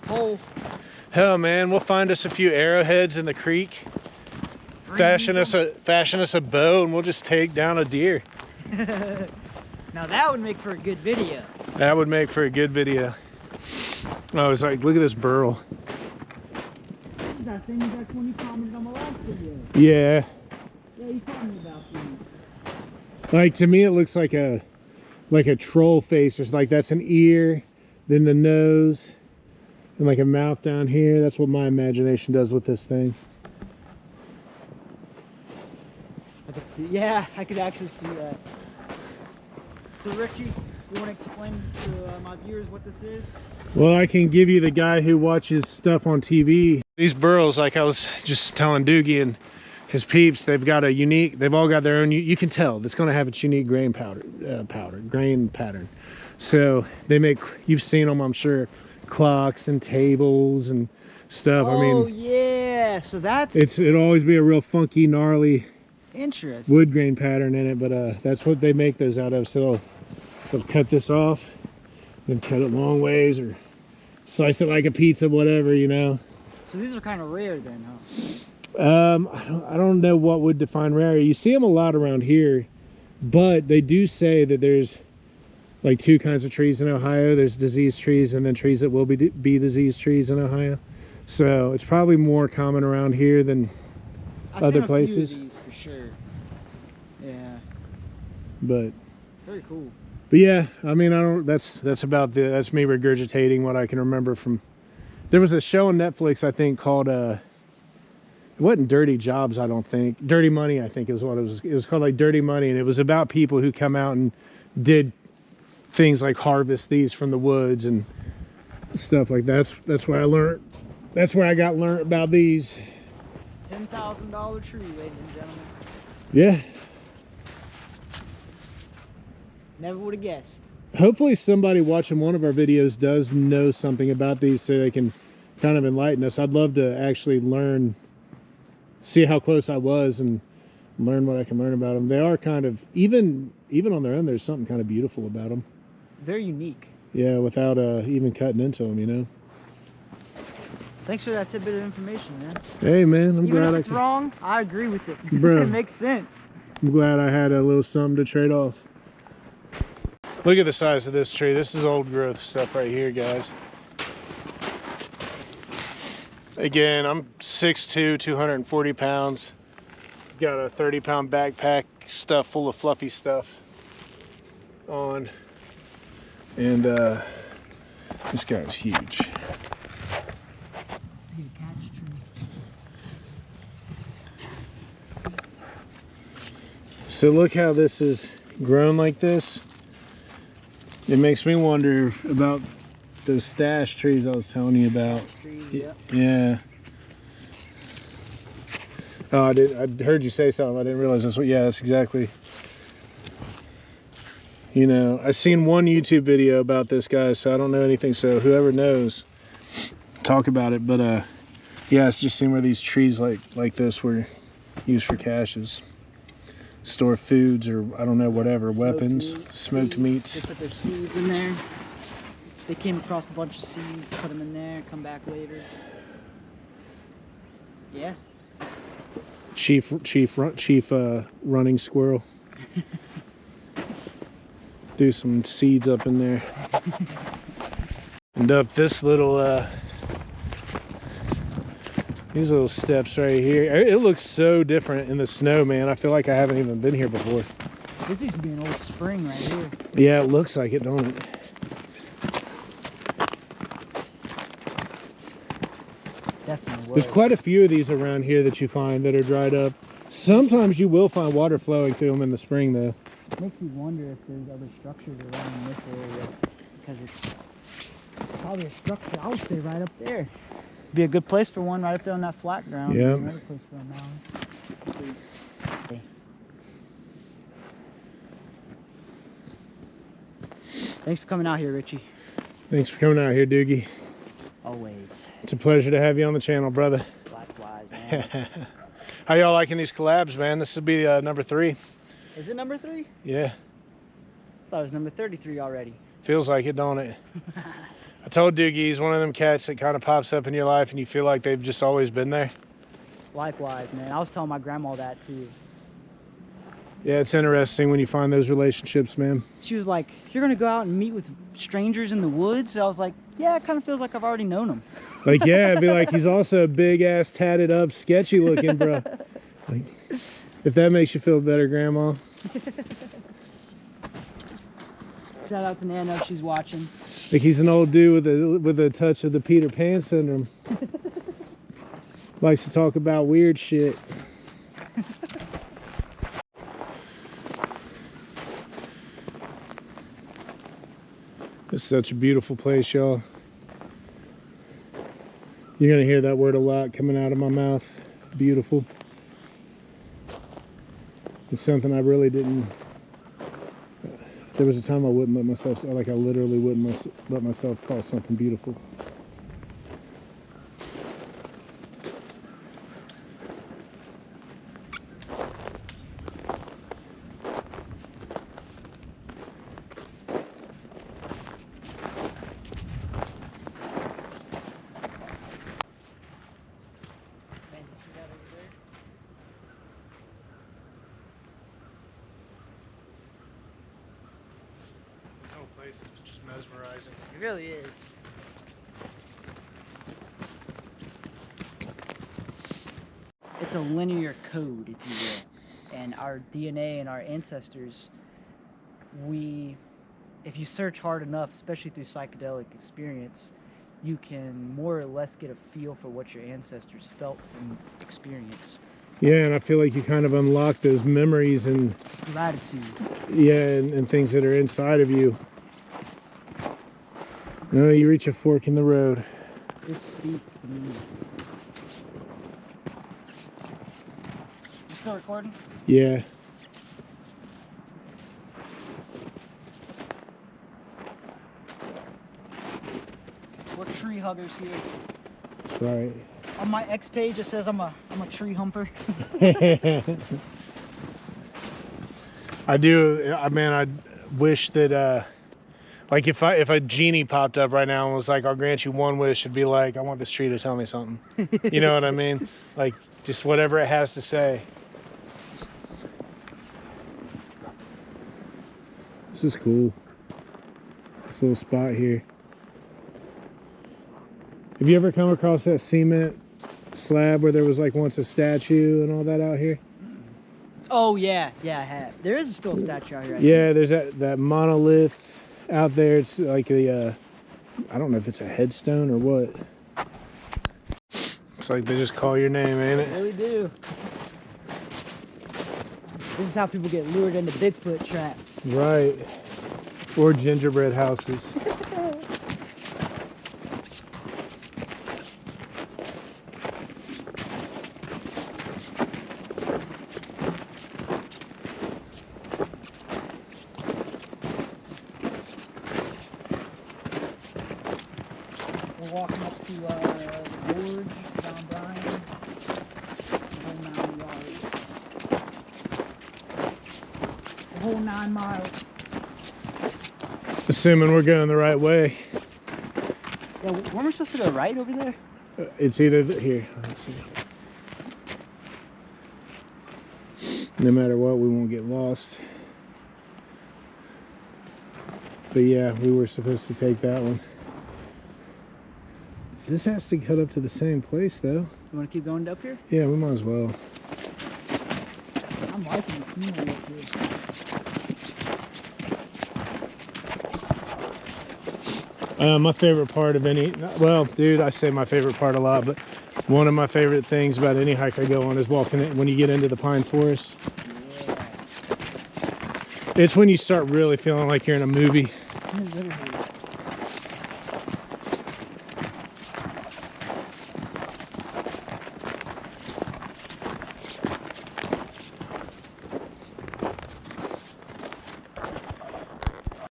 pole. Hell, man, we'll find us a few arrowheads in the creek. Fashion us a bow, and we'll just take down a deer. Now that would make for a good video. That would make for a good video. I was like, look at this burl. This is that same exact one you commented on my last video. Yeah. Yeah, you told me about these. Like, to me, it looks like a troll face. It's like that's an ear, then the nose, and like a mouth down here. That's what my imagination does with this thing. I could see. Yeah, I could actually see that. So Richie, you want to explain to my viewers what this is? Well, I can give you the guy who watches stuff on TV. These burls, like I was just telling Doogie and his peeps, they've all got their own, you can tell it's going to have its unique grain grain pattern. So they make, you've seen them, I'm sure, clocks and tables and stuff. Oh, I mean, yeah. So that's it'll always be a real funky, gnarly interesting wood grain pattern in it, but that's what they make those out of. So they'll cut this off, then cut it long ways, or slice it like a pizza, whatever, you know. So these are kind of rare then, huh? I don't know what would define rare. You see them a lot around here, but they do say that there's like two kinds of trees in Ohio. There's diseased trees and then trees that will be diseased trees in Ohio. So it's probably more common around here than other places. Few of these for sure. Yeah. But very cool. But yeah, I mean, that's me regurgitating what I can remember from. There was a show on Netflix, I think, called it wasn't Dirty Jobs, I don't think. Dirty Money, I think is what it was. It was called like Dirty Money, and it was about people who come out and did things like harvest these from the woods and stuff like that. That's where I learned. That's where I got learned about these. $10,000 tree, ladies and gentlemen. Yeah. Never would have guessed. Hopefully somebody watching one of our videos does know something about these so they can kind of enlighten us. I'd love to actually learn, see how close I was and learn what I can learn about them. They are kind of, even on their own, there's something kind of beautiful about them. Very unique. Yeah, without even cutting into them, you know. Thanks for that tidbit of information, man. Hey, man, I'm glad Even if it's wrong, I agree with it. Bro, it makes sense. I'm glad I had a little something to trade off. Look at the size of this tree. This is old growth stuff right here, guys. Again, I'm 6'2", 240 pounds. Got a 30-pound backpack stuff full of fluffy stuff on. And this guy's huge. So look how this is grown like this. It makes me wonder about those stash trees I was telling you about. Yeah. Oh, I heard you say something. I didn't realize this. Yeah, that's exactly. You know, I seen one YouTube video about this guy, so I don't know anything. So whoever knows, talk about it. But yeah, it's just seeing where these trees like this were used for caches. Store foods or I don't know, whatever, weapons, smoked meats. They put their seeds in there. They came across a bunch of seeds, put them in there, come back later. Yeah. Chief running squirrel. Do some seeds up in there. And up this little these little steps right here. It looks so different in the snow, man. I feel like I haven't even been here before. This used to be an old spring right here. Yeah, it looks like it, don't it? Definitely was. There's quite a few of these around here that you find that are dried up. Sometimes you will find water flowing through them in the spring, though. It makes you wonder if there's other structures around this area, because it's probably a structure. I would say right up there. Be a good place for one right up there on that flat ground. Yeah. Another place for a mound. Thanks for coming out here, Richie. Thanks for coming out here, Doogie. Always. It's a pleasure to have you on the channel, brother. Likewise, man. How y'all liking these collabs, man? This would be number 3. Is it number 3? Yeah. I thought it was number 33 already. Feels like it, don't it? I told Doogie he's one of them cats that kind of pops up in your life and you feel like they've just always been there. Likewise, man. I was telling my grandma that too. Yeah, it's interesting when you find those relationships, man. She was like, "You're gonna go out and meet with strangers in the woods?" I was like, "Yeah, it kind of feels like I've already known them." Like, yeah, it'd be like, he's also a big ass, tatted up, sketchy looking, bro. Like, if that makes you feel better, Grandma. Shout out to Nana if she's watching. Like, he's an old dude with a touch of the Peter Pan syndrome. Likes to talk about weird shit. It's such a beautiful place, y'all. You're gonna hear that word a lot coming out of my mouth. Beautiful. It's something I really didn't. There was a time I wouldn't let myself, like I literally wouldn't let myself call something beautiful. This whole place is just mesmerizing. It really is. It's a linear code, if you will. And our DNA and our ancestors, if you search hard enough, especially through psychedelic experience, you can more or less get a feel for what your ancestors felt and experienced. Yeah, and I feel like you kind of unlock those memories and Gratitude. yeah, and things that are inside of you. No, you reach a fork in the road. This speaks to me. You still recording? Yeah. We're tree huggers here. That's right. On my X page, it says I'm a tree humper. I do. I mean, I wish that, like, if a genie popped up right now and was like, "I'll grant you one wish," it'd be like, "I want this tree to tell me something." You know what I mean? Like, just whatever it has to say. This is cool. This little spot here. Have you ever come across that cement slab where there was like once a statue and all that out here? Oh yeah, I have. There is still a statue out here. Yeah, there's that monolith out there. It's like I don't know if it's a headstone or what. It's like they just call your name, ain't it? They really do. This is how people get lured into Bigfoot traps. Right. Or gingerbread houses. We're walking up to the gorge down Bryan. The whole 9 miles. Assuming we're going the right way. Yeah, weren't we supposed to go right over there? It's either here. Let's see. No matter what, we won't get lost. But yeah, we were supposed to take that one. This has to cut up to the same place, though. You want to keep going up here? Yeah, we might as well. I'm liking the scenery up here. My favorite part of any, well, dude, I say my favorite part a lot, but one of my favorite things about any hike I go on is walking it when you get into the pine forest. Yeah. It's when you start really feeling like you're in a movie.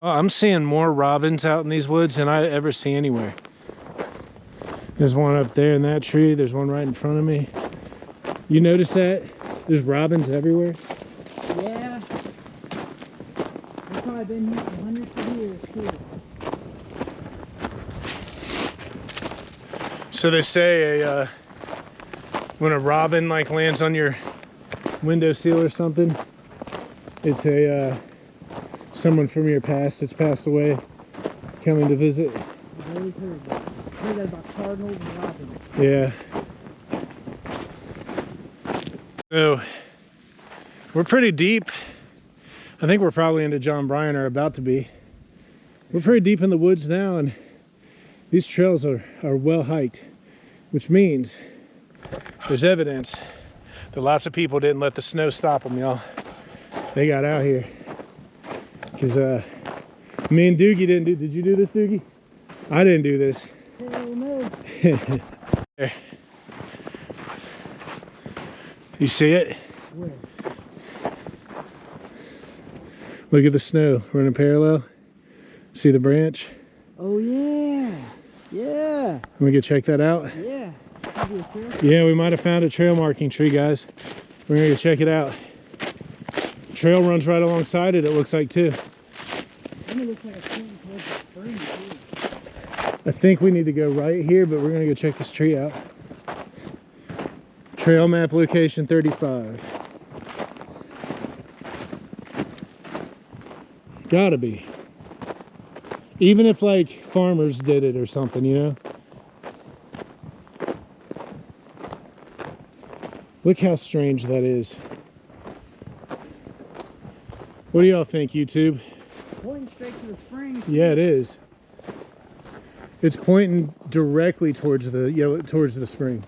Oh, I'm seeing more robins out in these woods than I ever see anywhere. There's one up there in that tree. There's one right in front of me. You notice that? There's robins everywhere. Yeah. I've probably been here for hundreds of years too. So they say when a robin like lands on your windowsill or something, it's a someone from your past that's passed away coming to visit. I've always heard that. I heard that about cardinals and robins. Yeah. So we're pretty deep. I think we're probably into John Bryan, or about to be. We're pretty deep in the woods now, and these trails are well hiked, which means there's evidence that lots of people didn't let the snow stop them, y'all. They got out here. Because me and Doogie didn't do. Did you do this, Doogie? I didn't do this. Hell no. There. You see it? Where? Look at the snow running parallel. See the branch? Oh yeah. Yeah. Let me go check that out. Yeah. Yeah, we might have found a trail marking tree, guys. We're gonna go check it out. Trail runs right alongside it, it looks like, too. And it looks like it's pointing towards the spring too. I think we need to go right here, but we're gonna go check this tree out. Trail map location 35. Gotta be. Even if like farmers did it or something, you know? Look how strange that is. What do y'all think, YouTube? Pointing straight to the spring. Yeah, it is. It's pointing directly towards the yellow, towards the spring.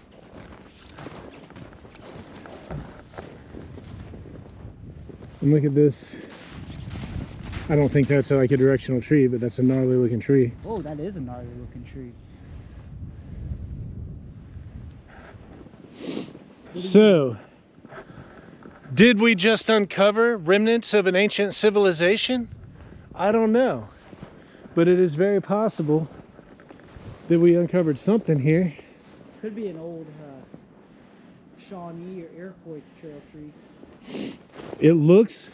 And look at this. I don't think that's like a directional tree, but that's a gnarly looking tree. Oh, that is a gnarly looking tree. So, did we just uncover remnants of an ancient civilization? I don't know. But it is very possible that we uncovered something here. Could be an old Shawnee or Iroquois trail tree. It looks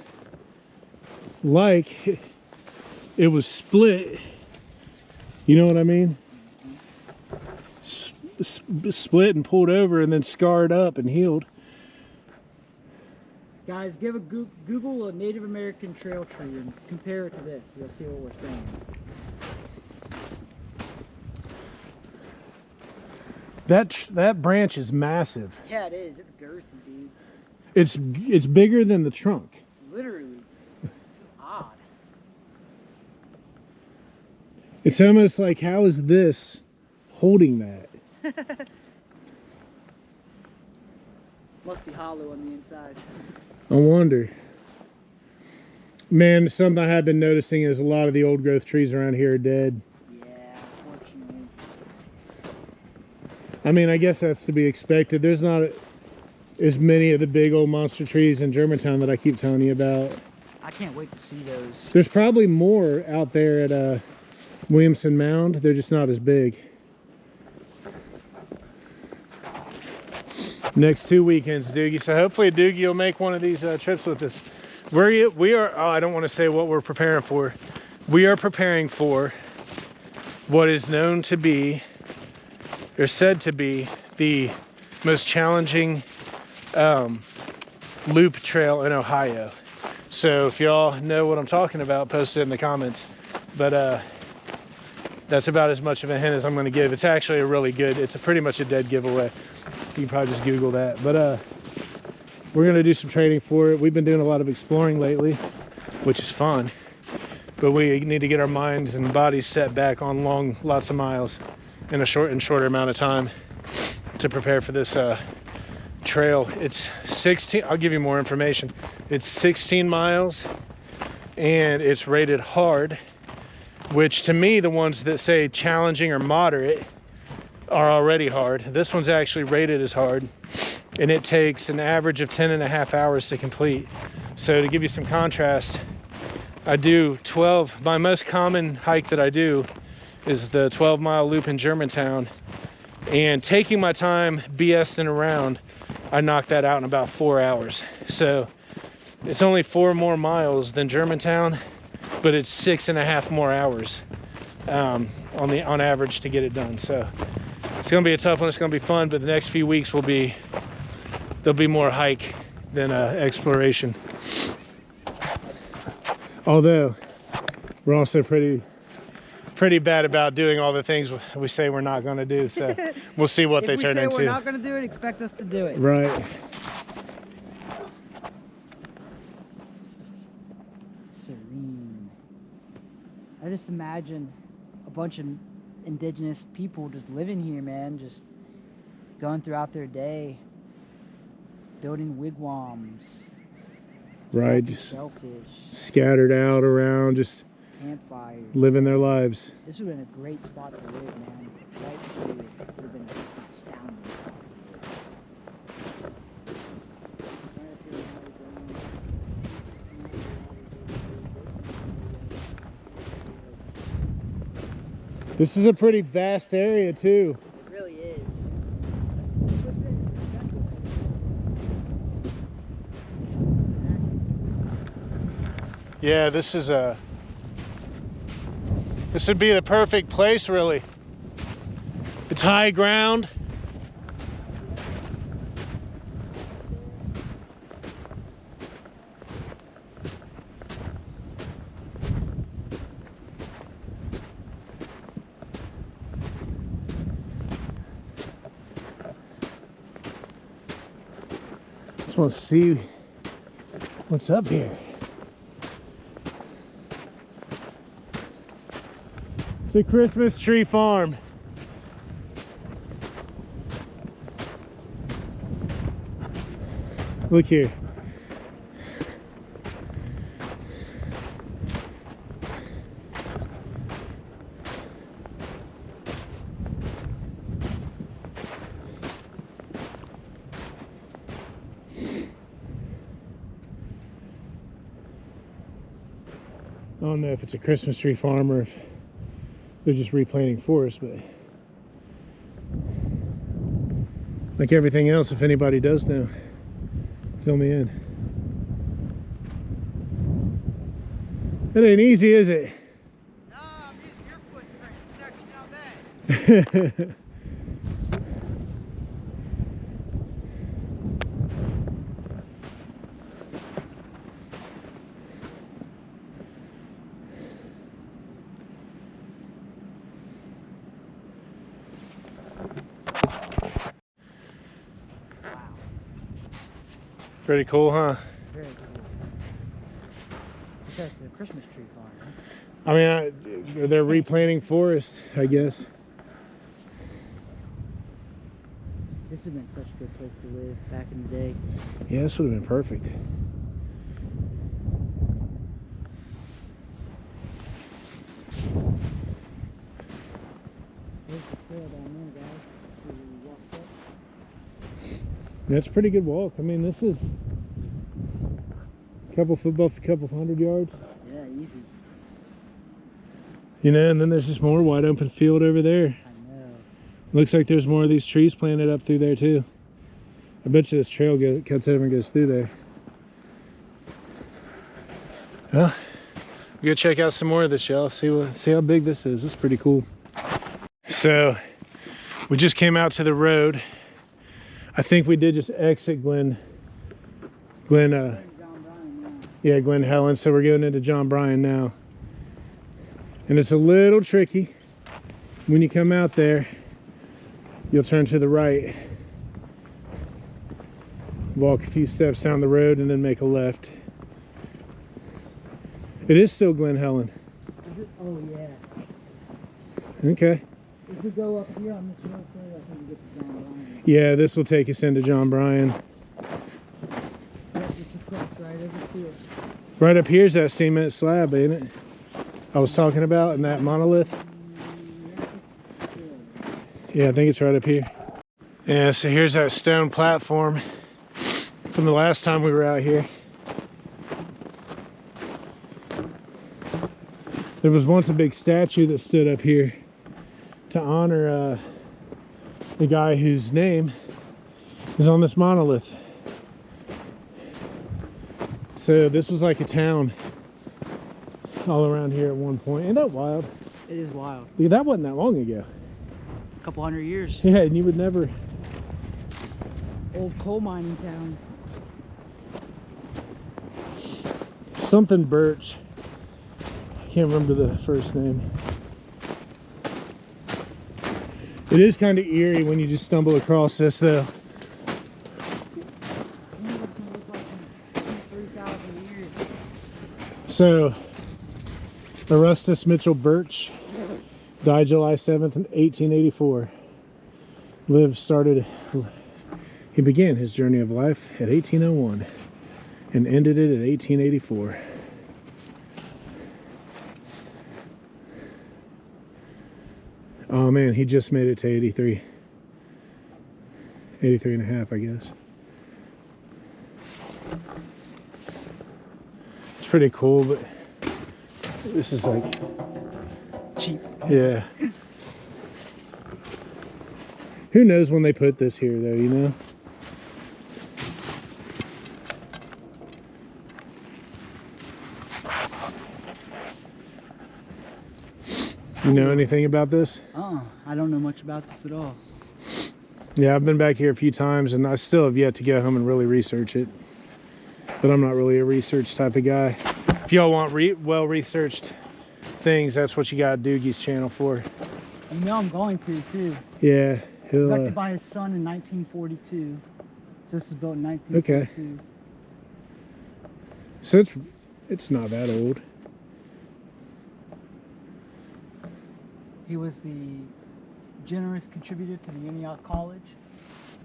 like it was split. You know what I mean? Split and pulled over and then scarred up and healed. Guys, give a Google a Native American trail tree and compare it to this. You'll see what we're saying. That branch is massive. Yeah, it is. It's girthy, dude. It's bigger than the trunk. Literally. It's odd. It's almost like, how is this holding that? Must be hollow on the inside. I wonder. Man, something I have been noticing is a lot of the old growth trees around here are dead. Yeah, unfortunately. I mean, I guess that's to be expected. There's not as many of the big old monster trees in Germantown that I keep telling you about. I can't wait to see those. There's probably more out there at Williamson Mound. They're just not as big. Next 2 weekends, Doogie. So hopefully Doogie will make one of these trips with us. We are, oh, I don't want to say what we're preparing for. We are preparing for what is known to be, or said to be, the most challenging loop trail in Ohio. So if y'all know what I'm talking about, post it in the comments. But that's about as much of a hint as I'm going to give. It's actually a really good, it's pretty much a dead giveaway. You can probably just Google that. But we're going to do some training for it. We've been doing a lot of exploring lately, which is fun. But we need to get our minds and bodies set back on lots of miles in a shorter amount of time to prepare for this trail. It's 16, I'll give you more information. It's 16 miles and it's rated hard, which to me, the ones that say challenging or moderate are already hard. This one's actually rated as hard, and it takes an average of 10.5 hours to complete. So to give you some contrast, I do 12, my most common hike that I do is the 12-mile loop in Germantown, and taking my time BSing around, I knocked that out in about 4 hours. So it's only 4 more miles than Germantown, but it's 6.5 more hours on average to get it done. So it's gonna be a tough one. It's gonna be fun, but the next few weeks there'll be more hike than exploration. Although we're also pretty bad about doing all the things we say we're not going to do, so we'll see what they turn into. If we say we're not going to do it, expect us to do it. Right. Serene. I just imagine a bunch of indigenous people just living here, man, just going throughout their day, building wigwams. Right, just shellfish, scattered out around, just campfires, living their lives. This would have been a great spot to live, man. Right here would have been astounding. This is a pretty vast area too. It really is. Yeah, this would be the perfect place, really. It's high ground. Just want to see what's up here. It's a Christmas tree farm. Look here. I don't know if it's a Christmas tree farm or if they're just replanting forests, but like everything else, if anybody does know, fill me in. It ain't easy, is it? No, I'm using your footprint. It's actually not bad. Pretty cool, huh? Very cool. That's a Christmas tree farm, huh? I mean, they're replanting forests, I guess. This would have been such a good place to live back in the day. Yeah, this would have been perfect. There's the trail down there, guys. Where we walked up. That's a pretty good walk. I mean, this is a couple hundred yards. Yeah, easy. You know, and then there's just more wide open field over there. I know. Looks like there's more of these trees planted up through there too. I bet you this trail cuts over and goes through there. Well, we go check out some more of this, y'all. See how big this is. This is pretty cool. So we just came out to the road. I think we did just exit Glen Helen. So we're going into John Bryan now. And it's a little tricky. When you come out there, you'll turn to the right, walk a few steps down the road, and then make a left. It is still Glen Helen. Is it? Oh, yeah. Okay. If we go up here on this road, I think we get to John Bryan. Yeah, this will take us into John Bryan. Yeah, it's across right over here. Right up here's that cement slab, ain't it? I was talking about in that monolith. Yeah, I think it's right up here. Yeah, so here's that stone platform from the last time we were out here. There was once a big statue that stood up here to honor the guy whose name is on this monolith. So this was like a town all around here at one point. Ain't that wild? It is wild. Dude, that wasn't that long ago. A couple hundred years. Yeah, and you would never. Old coal mining town. Something Birch. I can't remember the first name. It is kind of eerie when you just stumble across this, though. So, Erastus Mitchell Birch died July 7th, 1884. He began his journey of life at 1801 and ended it at 1884. Oh man, he just made it to 83. 83 and a half, I guess. It's pretty cool, but this is like cheap. Yeah. Who knows when they put this here though, you know? You know anything about this? I don't know much about this at all. Yeah, I've been back here a few times and I still have yet to go home and really research it. But I'm not really a research type of guy. If y'all want well-researched things, that's what you got Doogie's channel for. You know I'm going to, too. Yeah, he'll... Directed by his son in 1942. So this was built in 1942. Okay. So it's not that old. He was the generous contributor to the Antioch College.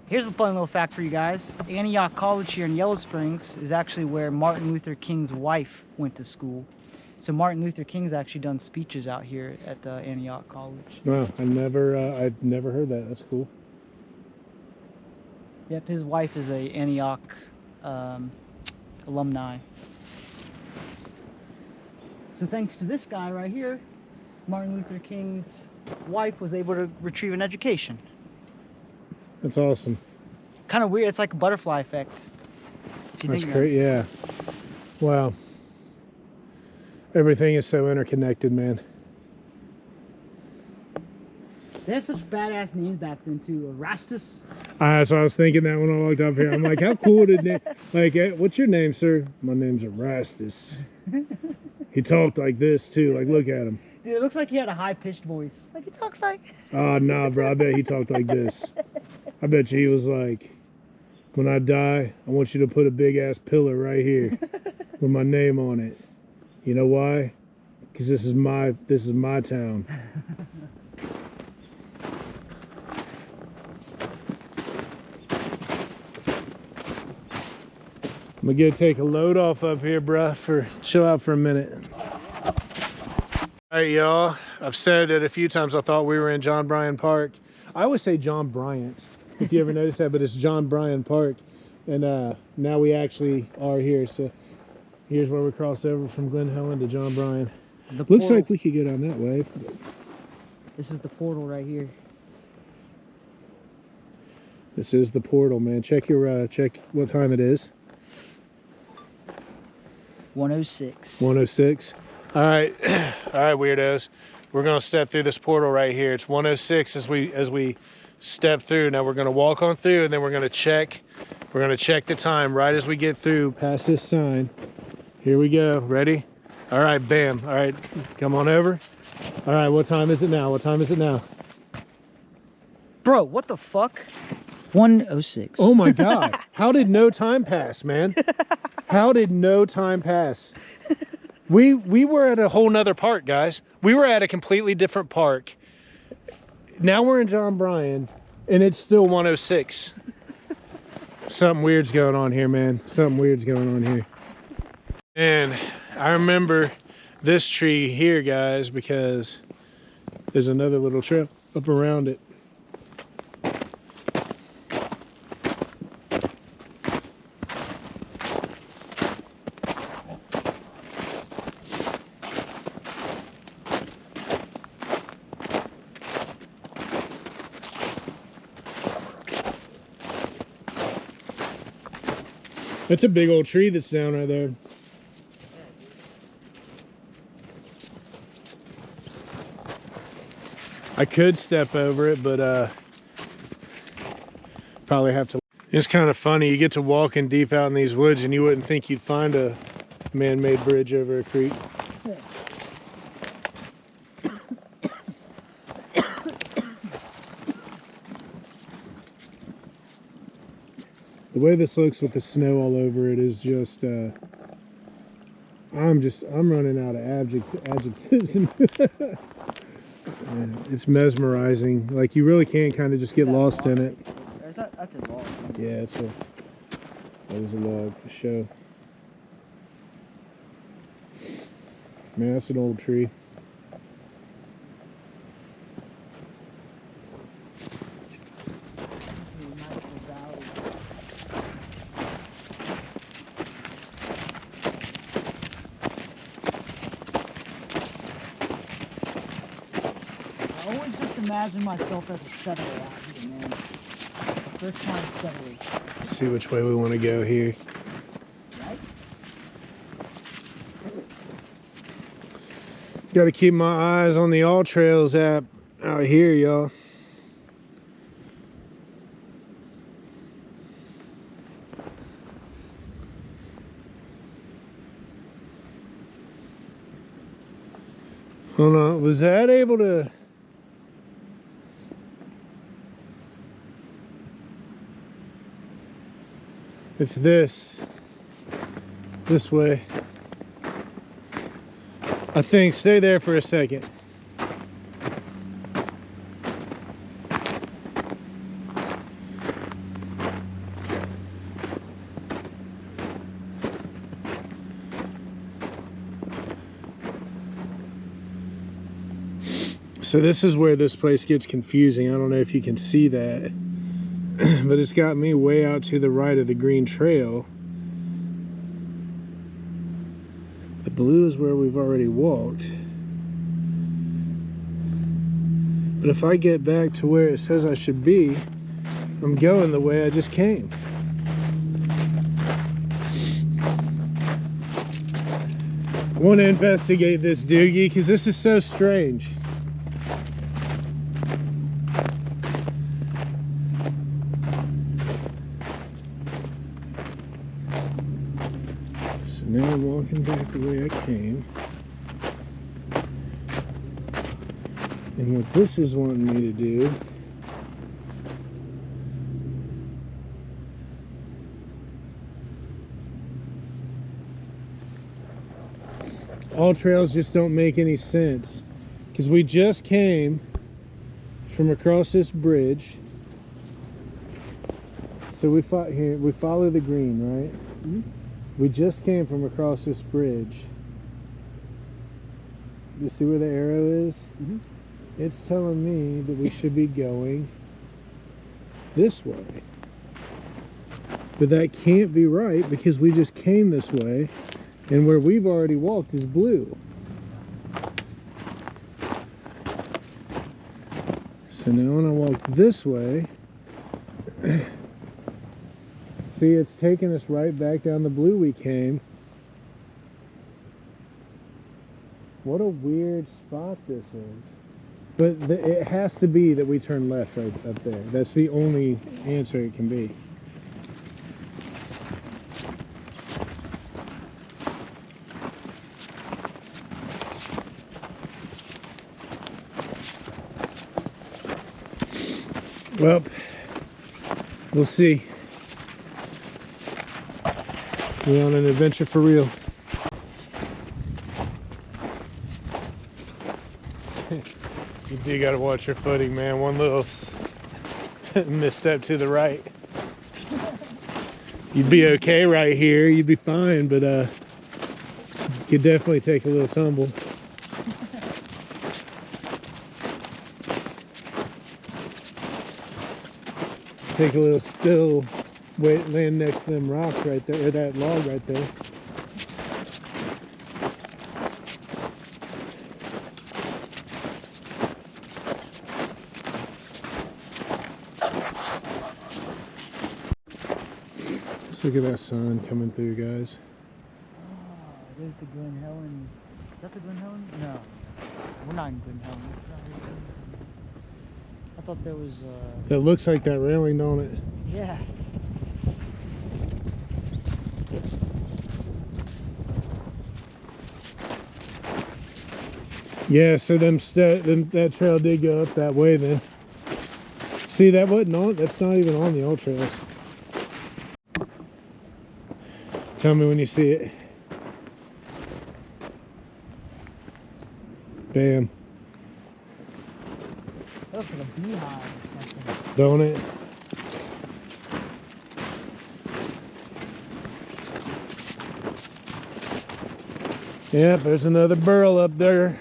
Here's a fun little fact for you guys. Antioch College here in Yellow Springs is actually where Martin Luther King's wife went to school. So Martin Luther King's actually done speeches out here at the Antioch College. Wow, I've never heard that. That's cool. Yep, his wife is a Antioch alumni. So thanks to this guy right here, Martin Luther King's wife was able to retrieve an education. That's awesome. Kind of weird. It's like a butterfly effect. That's great. Yeah. Wow. Everything is so interconnected, man. They have such badass names back then too. Erastus. That's what I was thinking that when I walked up here. I'm like, how cool would it name? Like, what's your name, sir? My name's Erastus. He talked like this too. Like, look at him. Dude, it looks like he had a high-pitched voice. Like he talked like... Oh, nah, bro. I bet he talked like this. I bet you he was like, when I die, I want you to put a big-ass pillar right here with my name on it. You know why? Because this is my town. I'm gonna go take a load off up here, bruh, chill out for a minute. All right, y'all. I've said it a few times. I thought we were in John Bryan Park. I always say John Bryant, if you ever notice that, but it's John Bryan Park. And now we actually are here. So here's where we cross over from Glen Helen to John Bryan. Looks like we could go down that way. This is the portal right here. This is the portal, man. Check what time it is. 106. 106. All right, weirdos. We're gonna step through this portal right here. It's 106 as we step through. Now we're gonna walk on through, and then we're gonna check the time right as we get through past this sign. Here we go. Ready? All right, bam. All right, come on over. All right, what time is it now? What time is it now? Bro, what the fuck? 106. Oh my God. How did no time pass, man? How did no time pass? We were at a whole nother park, guys. We were at a completely different park. Now we're in John Bryan, and it's still 106. Something weird's going on here, man. Something weird's going on here. And I remember this tree here, guys, because there's another little trail up around it. That's a big old tree that's down right there. I could step over it, but probably have to. It's kind of funny. You get to walking deep out in these woods and you wouldn't think you'd find a man-made bridge over a creek. The way this looks with the snow all over it is just, I'm running out of adjectives. It's mesmerizing. Like, you really can kind of just get lost in it. That's a log. Yeah, that is a log for sure. Man, that's an old tree. I always just imagine myself as a settler out here, man. First time settling. Let's see which way we want to go here. Right? Got to keep my eyes on the All Trails app out here, y'all. Hold on, was that able to... It's this way. I think, stay there for a second. So this is where this place gets confusing. I don't know if you can see that. But it's got me way out to the right of the green trail. The blue is where we've already walked. But if I get back to where it says I should be, I'm going the way I just came. I want to investigate this, Doogie, because this is so strange. Now I'm walking back the way I came. And what this is wanting me to do all trails just don't make any sense, because we just came from across this bridge. So we follow the green, right? Mm-hmm. We just came from across this bridge. You see where the arrow is? Mm-hmm. It's telling me that we should be going this way. But that can't be right, because we just came this way, and where we've already walked is blue. So now when I walk this way, see, it's taking us right back down the blue we came. What a weird spot this is. But it has to be that we turn left right up there. That's the only answer it can be. Well, we'll see. We're on an adventure for real. You do gotta watch your footing, man. One little misstep to the right. You'd be okay right here. You'd be fine, but it could definitely take a little tumble. Take a little spill. Wait, land next to them rocks right there, or that log right there. So Look at that sun coming through, guys. Oh, there's the Glen Helen. Is that the Glen Helen? No. We're not in Glen Helen. I thought there was That looks like that railing, don't it? yeah. Yeah, so that trail did go up that way then. See, that wasn't on, that's not even on the old trails. Tell me when you see it. Bam. That looks like a beehive or something. Don't it? Yep, there's another burl up there.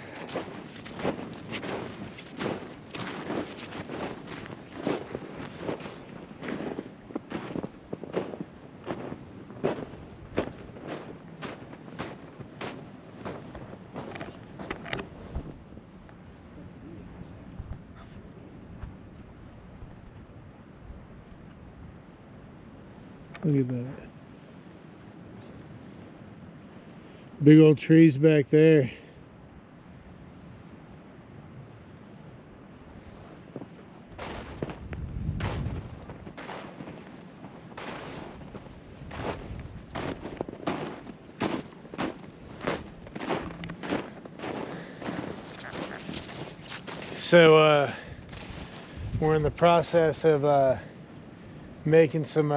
Look at that. Big old trees back there. So we're in the process of making some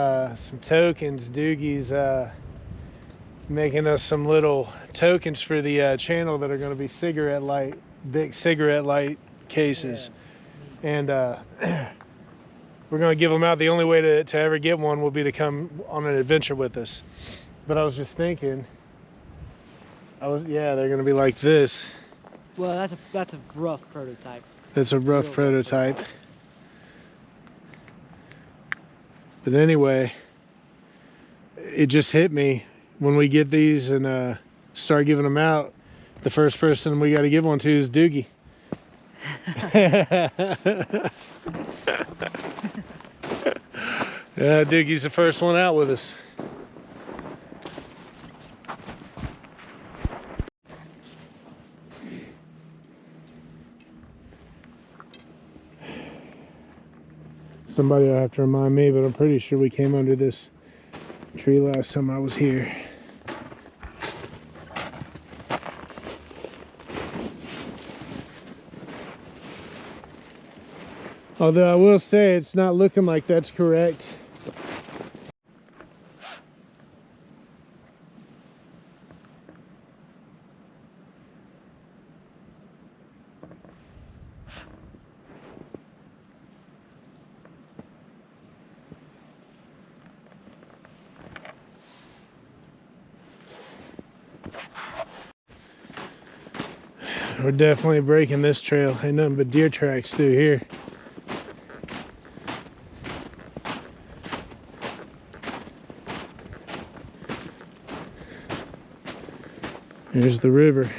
tokens. Doogie's making us some little tokens for the channel that are going to be big cigarette light cases. Yeah. And we're going to give them out. The only way to ever get one will be to come on an adventure with us. But I was just thinking, yeah, they're going to be like this. Well, that's a rough prototype. That's a rough prototype. But anyway, it just hit me when we get these and start giving them out. The first person we got to give one to is Doogie. Yeah, Doogie's the first one out with us. Somebody will have to remind me, but I'm pretty sure we came under this tree last time I was here. Although I will say it's not looking like that's correct. We're definitely breaking this trail. Ain't nothing but deer tracks through here. There's the river.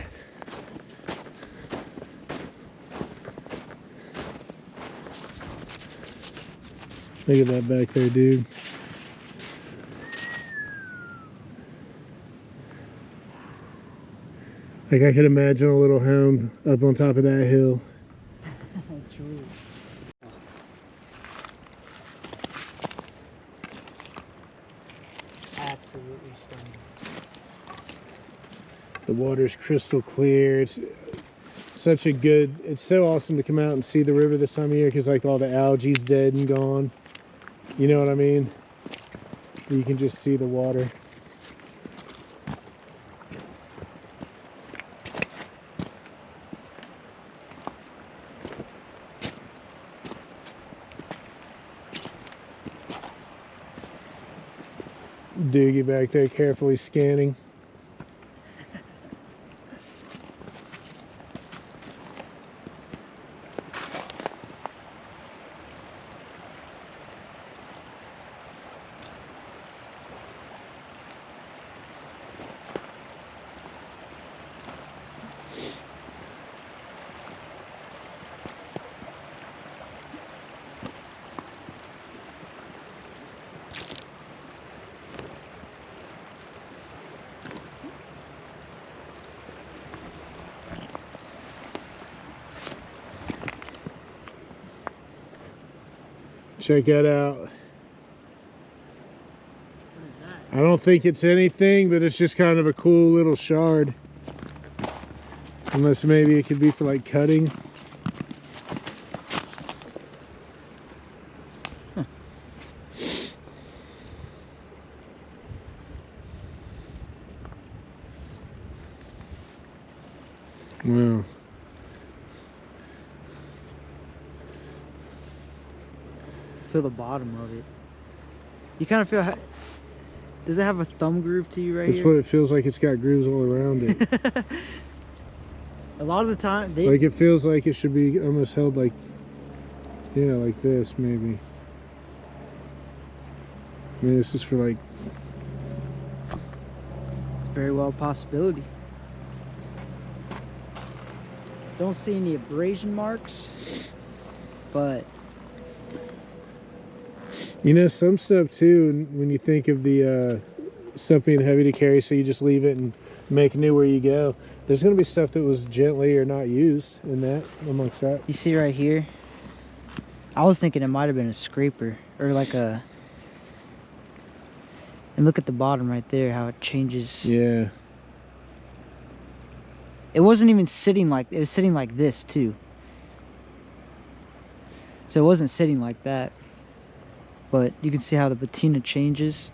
Look at that back there, dude. Like I could imagine a little home up on top of that hill. True. Absolutely stunning. The water's crystal clear. It's such a good, it's so awesome to come out and see the river this time of year because like all the algae's dead and gone. You know what I mean? You can just see the water. Doogie back there carefully scanning. Check that out. I don't think it's anything, but it's just kind of a cool little shard. Unless maybe it could be for like cutting. Huh. Wow. Feel the bottom of it. You kind of feel how, does it have a thumb groove to you right That's here? what it feels like. It's got grooves all around it. A lot of the time, Like it feels like it should be almost held like, yeah, like this maybe. I mean, this is for like. it's very well a possibility. Don't see any abrasion marks, but You know, some stuff too, when you think of the stuff being heavy to carry, so you just leave it and make new where you go. There's going to be stuff that was gently or not used in that, amongst that. you see right here, I was thinking it might have been a scraper or like a, and look at the bottom right there, how it changes. Yeah. It wasn't even sitting like, it was sitting like this too. So it wasn't sitting like that. But you can see how the patina changes.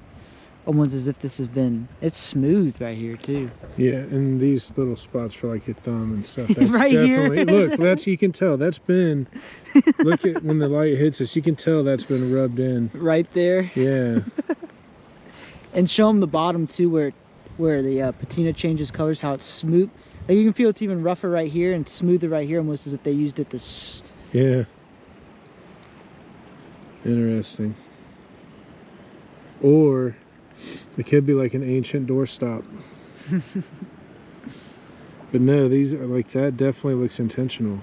Almost as if this has been, it's smooth right here too. Yeah, and these little spots for like your thumb and stuff. That's Right here. definitely, look, that's, you can tell that's been, look at when the light hits us, you can tell that's been rubbed in. Right there. Yeah. And show them the bottom too, where the patina changes colors, how it's smooth. Like you can feel it's even rougher right here and smoother right here, almost as if they used it to. Yeah. Interesting. Or it could be like an ancient doorstop. But no, these are like, that definitely looks intentional.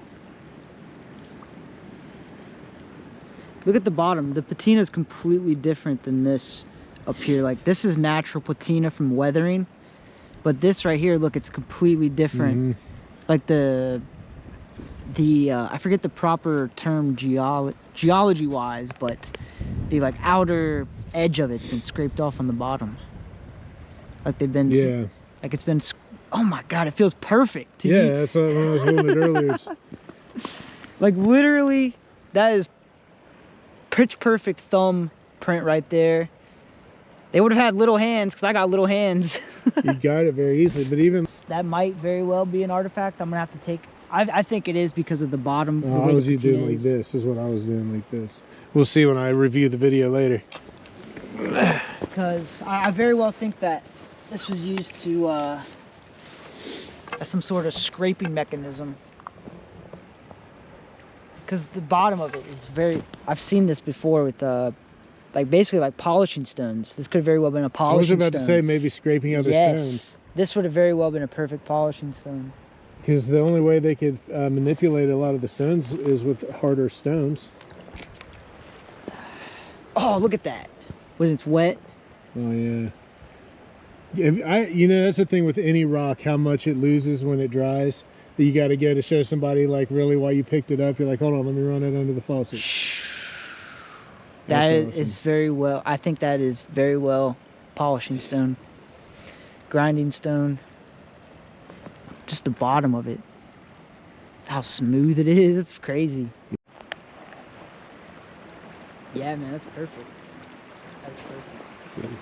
Look at the bottom. The patina is completely different than this up here. Like this is natural patina from weathering, but this right here, look, it's completely different. Mm-hmm. Like the I forget the proper term geology wise, but the like outer edge of it's been scraped off on the bottom. Like they've been, Yeah. like it's been, oh my God, it feels perfect. to Yeah, me. that's what, when I was holding it earlier. Like literally, that is pitch perfect thumb print right there. They would have had little hands because I got little hands. You got it very easily, but even That might very well be an artifact. I'm gonna have to take. I think it is because of the bottom. the how way was the you doing patina like is. this? Is what I was doing like this. We'll see when I review the video later. Because I very well think that this was used to as some sort of scraping mechanism. Because the bottom of it is very. I've seen this before with like basically like polishing stones. This could have very well been a I polishing was about stone. to say maybe scraping other stones. This would have very well been a perfect polishing stone. Because the only way they could manipulate a lot of the stones is with harder stones. Oh, look at that. When it's wet. Oh yeah. You know, that's the thing with any rock, how much it loses when it dries. That you got to go to show somebody like really why you picked it up. You're like, hold on, let me run it under the faucet. That That's is awesome. very well. I think that is very well polishing stone, grinding stone. Just the bottom of it, how smooth it is. It's crazy. Yeah, man, that's perfect. That's perfect.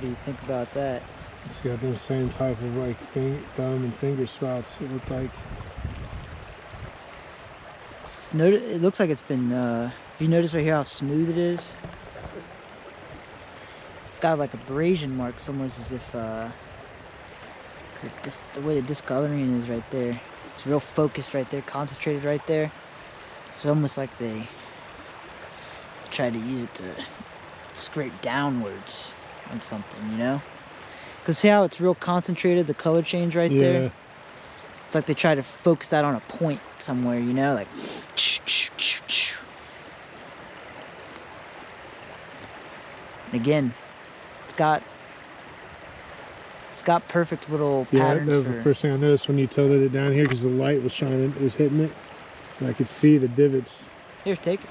do you think about that? It's got them same type of like thumb and finger spots, it looked like. It looks like it's been, if you notice right here how smooth it is? It's got like abrasion marks, almost as if, the way the discoloring is right there. It's real focused right there, concentrated right there. It's almost like they try to use it to scrape downwards on something, you know? Because see how it's real concentrated, the color change right there? It's like they try to focus that on a point somewhere, you know? Like, and again, it's got perfect little patterns. Yeah, that was the first thing I noticed when you tilted it down here, because the light was shining, it was hitting it. And I could see the divots. Here, take it.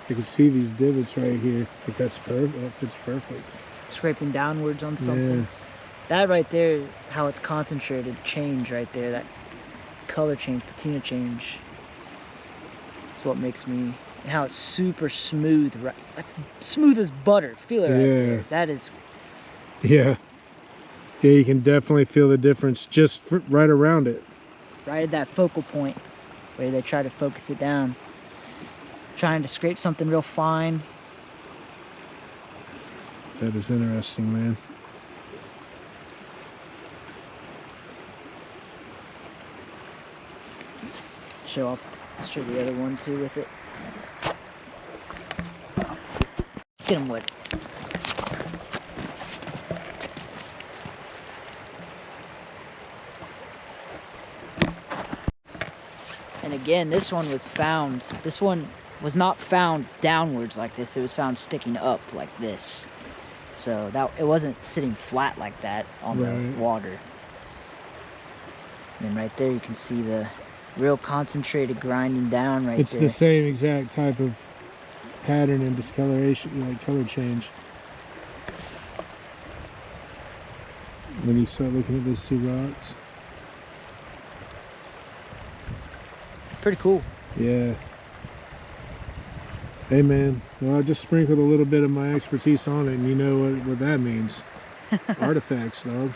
I could see these divots right here. If that's perfect, if it's perfect. Scraping downwards on something. Yeah. That right there, how it's concentrated, change right there, that color change, patina change. It's what makes me, and how it's super smooth, right? Like smooth as butter. Feel it right there. That is. Yeah. Yeah, you can definitely feel the difference just right around it. Right at that focal point where they try to focus it down. Trying to scrape something real fine. That is interesting, man. Show the other one too with it. Let's get them wet. And again, this one was found. This one was not found downwards like this. It was found sticking up like this. So that it wasn't sitting flat like that on the water. And then right there you can see the real concentrated grinding down right there. It's the same exact type of pattern and discoloration, like color change. When you start looking at those two rocks. Pretty cool. Yeah. Hey man, well, I just sprinkled a little bit of my expertise on it, and you know what that means. Artifacts, dog.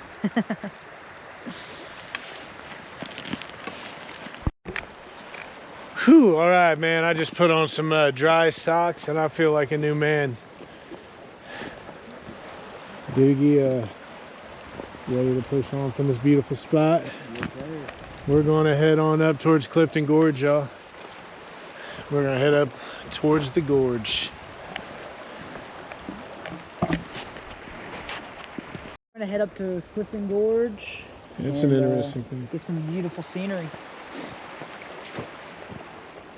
Whew, all right, man. I just put on some dry socks, and I feel like a new man. Doogie, ready to push on from this beautiful spot? Yes, sir. We're going to head on up towards Clifton Gorge, y'all. We're going to head up towards the gorge. We're going to head up to Clifton Gorge. It's an interesting thing. Get some beautiful scenery.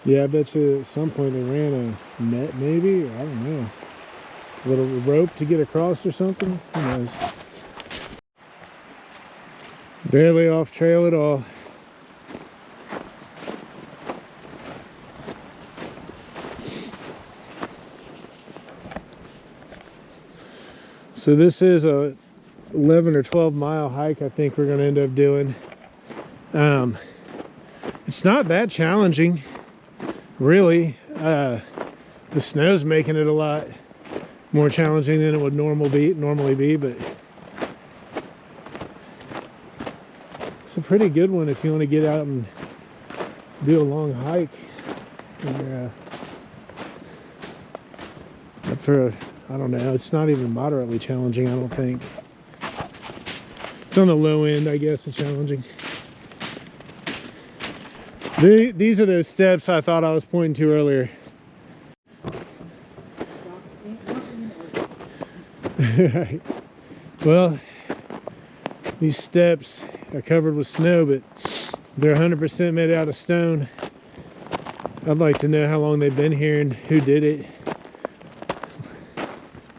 Yeah, I bet you at some point they ran a net, maybe, or I don't know. A little rope to get across or something. Who knows? Barely off trail at all. So this is a 11 or 12 mile hike I think we're going to end up doing. It's not that challenging, really. The snow's making it a lot more challenging than it would normally be, but it's a pretty good one if you want to get out and do a long hike. And, up for I don't know, it's not even moderately challenging, I don't think. It's on the low end, I guess, of challenging. These are those steps I thought I was pointing to earlier. Right. Well, these steps are covered with snow, but they're 100% made out of stone. I'd like to know how long they've been here and who did it.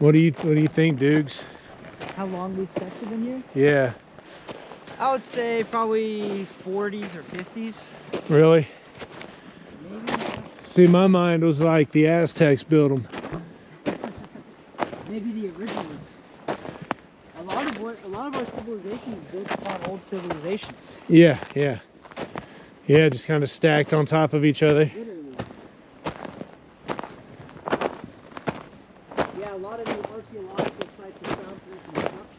What do you think, Dukes? How long these steps have been here? Yeah. I would say probably 40s or 50s. Really? Maybe. See, my mind was like the Aztecs built them. Maybe the originals. A lot of our civilization is built upon old civilizations. Yeah, yeah. Yeah, just kind of stacked on top of each other. Literally. Yeah, a lot of the archaeological sites are found through construction.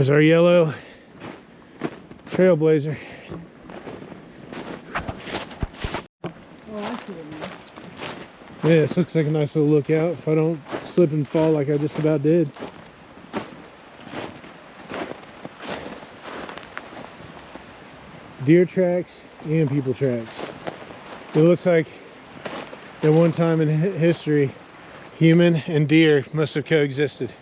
There's our yellow trailblazer. Oh, I see it now. Yeah, this looks like a nice little lookout if I don't slip and fall like I just about did. Deer tracks and people tracks. It looks like at one time in history, human and deer must have coexisted.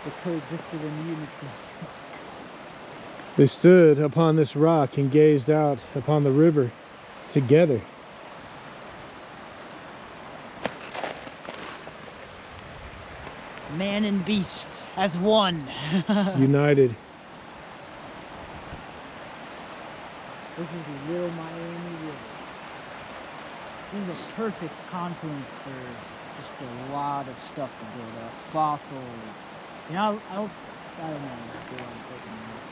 They coexisted in unity. They stood upon this rock and gazed out upon the river together. Man and beast as one. United. This is the Little Miami River. This is a perfect confluence for just a lot of stuff to build up. Fossils. You know, I don't know what I'm thinking of.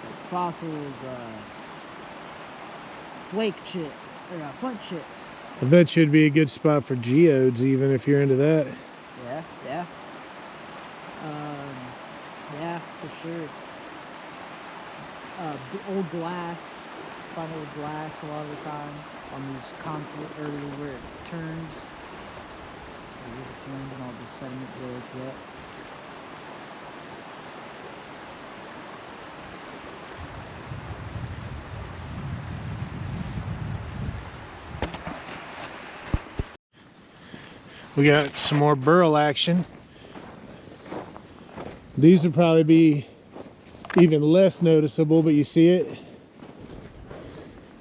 Like fossils, flake chip, or flint chips. I bet you it'd be a good spot for geodes even if you're into that. Yeah, yeah. Yeah, for sure. Old glass, find old glass a lot of the time on these conflict early where it turns. The river turns and all the sediment builds up. We got some more burl action. These would probably be even less noticeable, but you see it?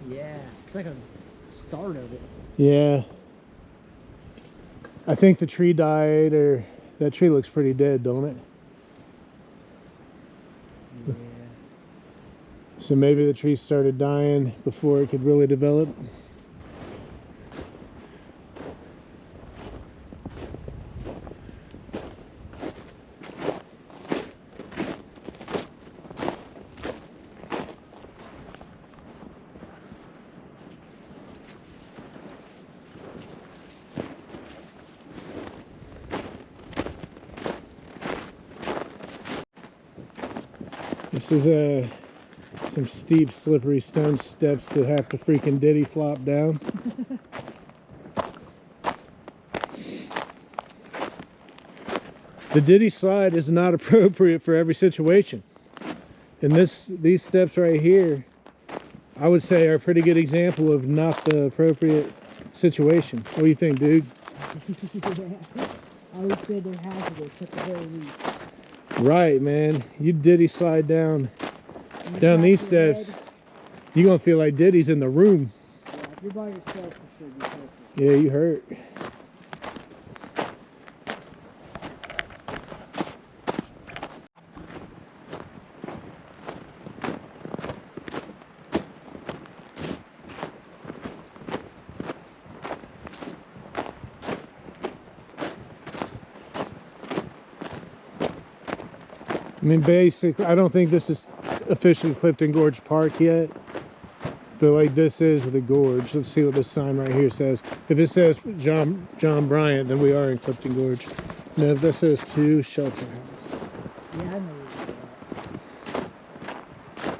Yeah, it's like a start of it. Yeah. I think the tree died, or that tree looks pretty dead, don't it? Yeah. So maybe the tree started dying before it could really develop. This is some steep, slippery stone steps to have to freaking diddy flop down. The diddy slide is not appropriate for every situation. And these steps right here, I would say, are a pretty good example of not the appropriate situation. What do you think, dude? I would say they're hazardous at the very least. Right, man. You diddy slide down these steps, you're gonna feel like Diddy's in the room. Yeah, if you're by yourself, for sure, be careful. Yeah, you hurt. I mean, basically, I don't think this is officially Clifton Gorge Park yet, but like this is the gorge. Let's see what this sign right here says. If it says John Bryant, then we are in Clifton Gorge. Now, if that says to Shelter House. Yeah, I know where you're at.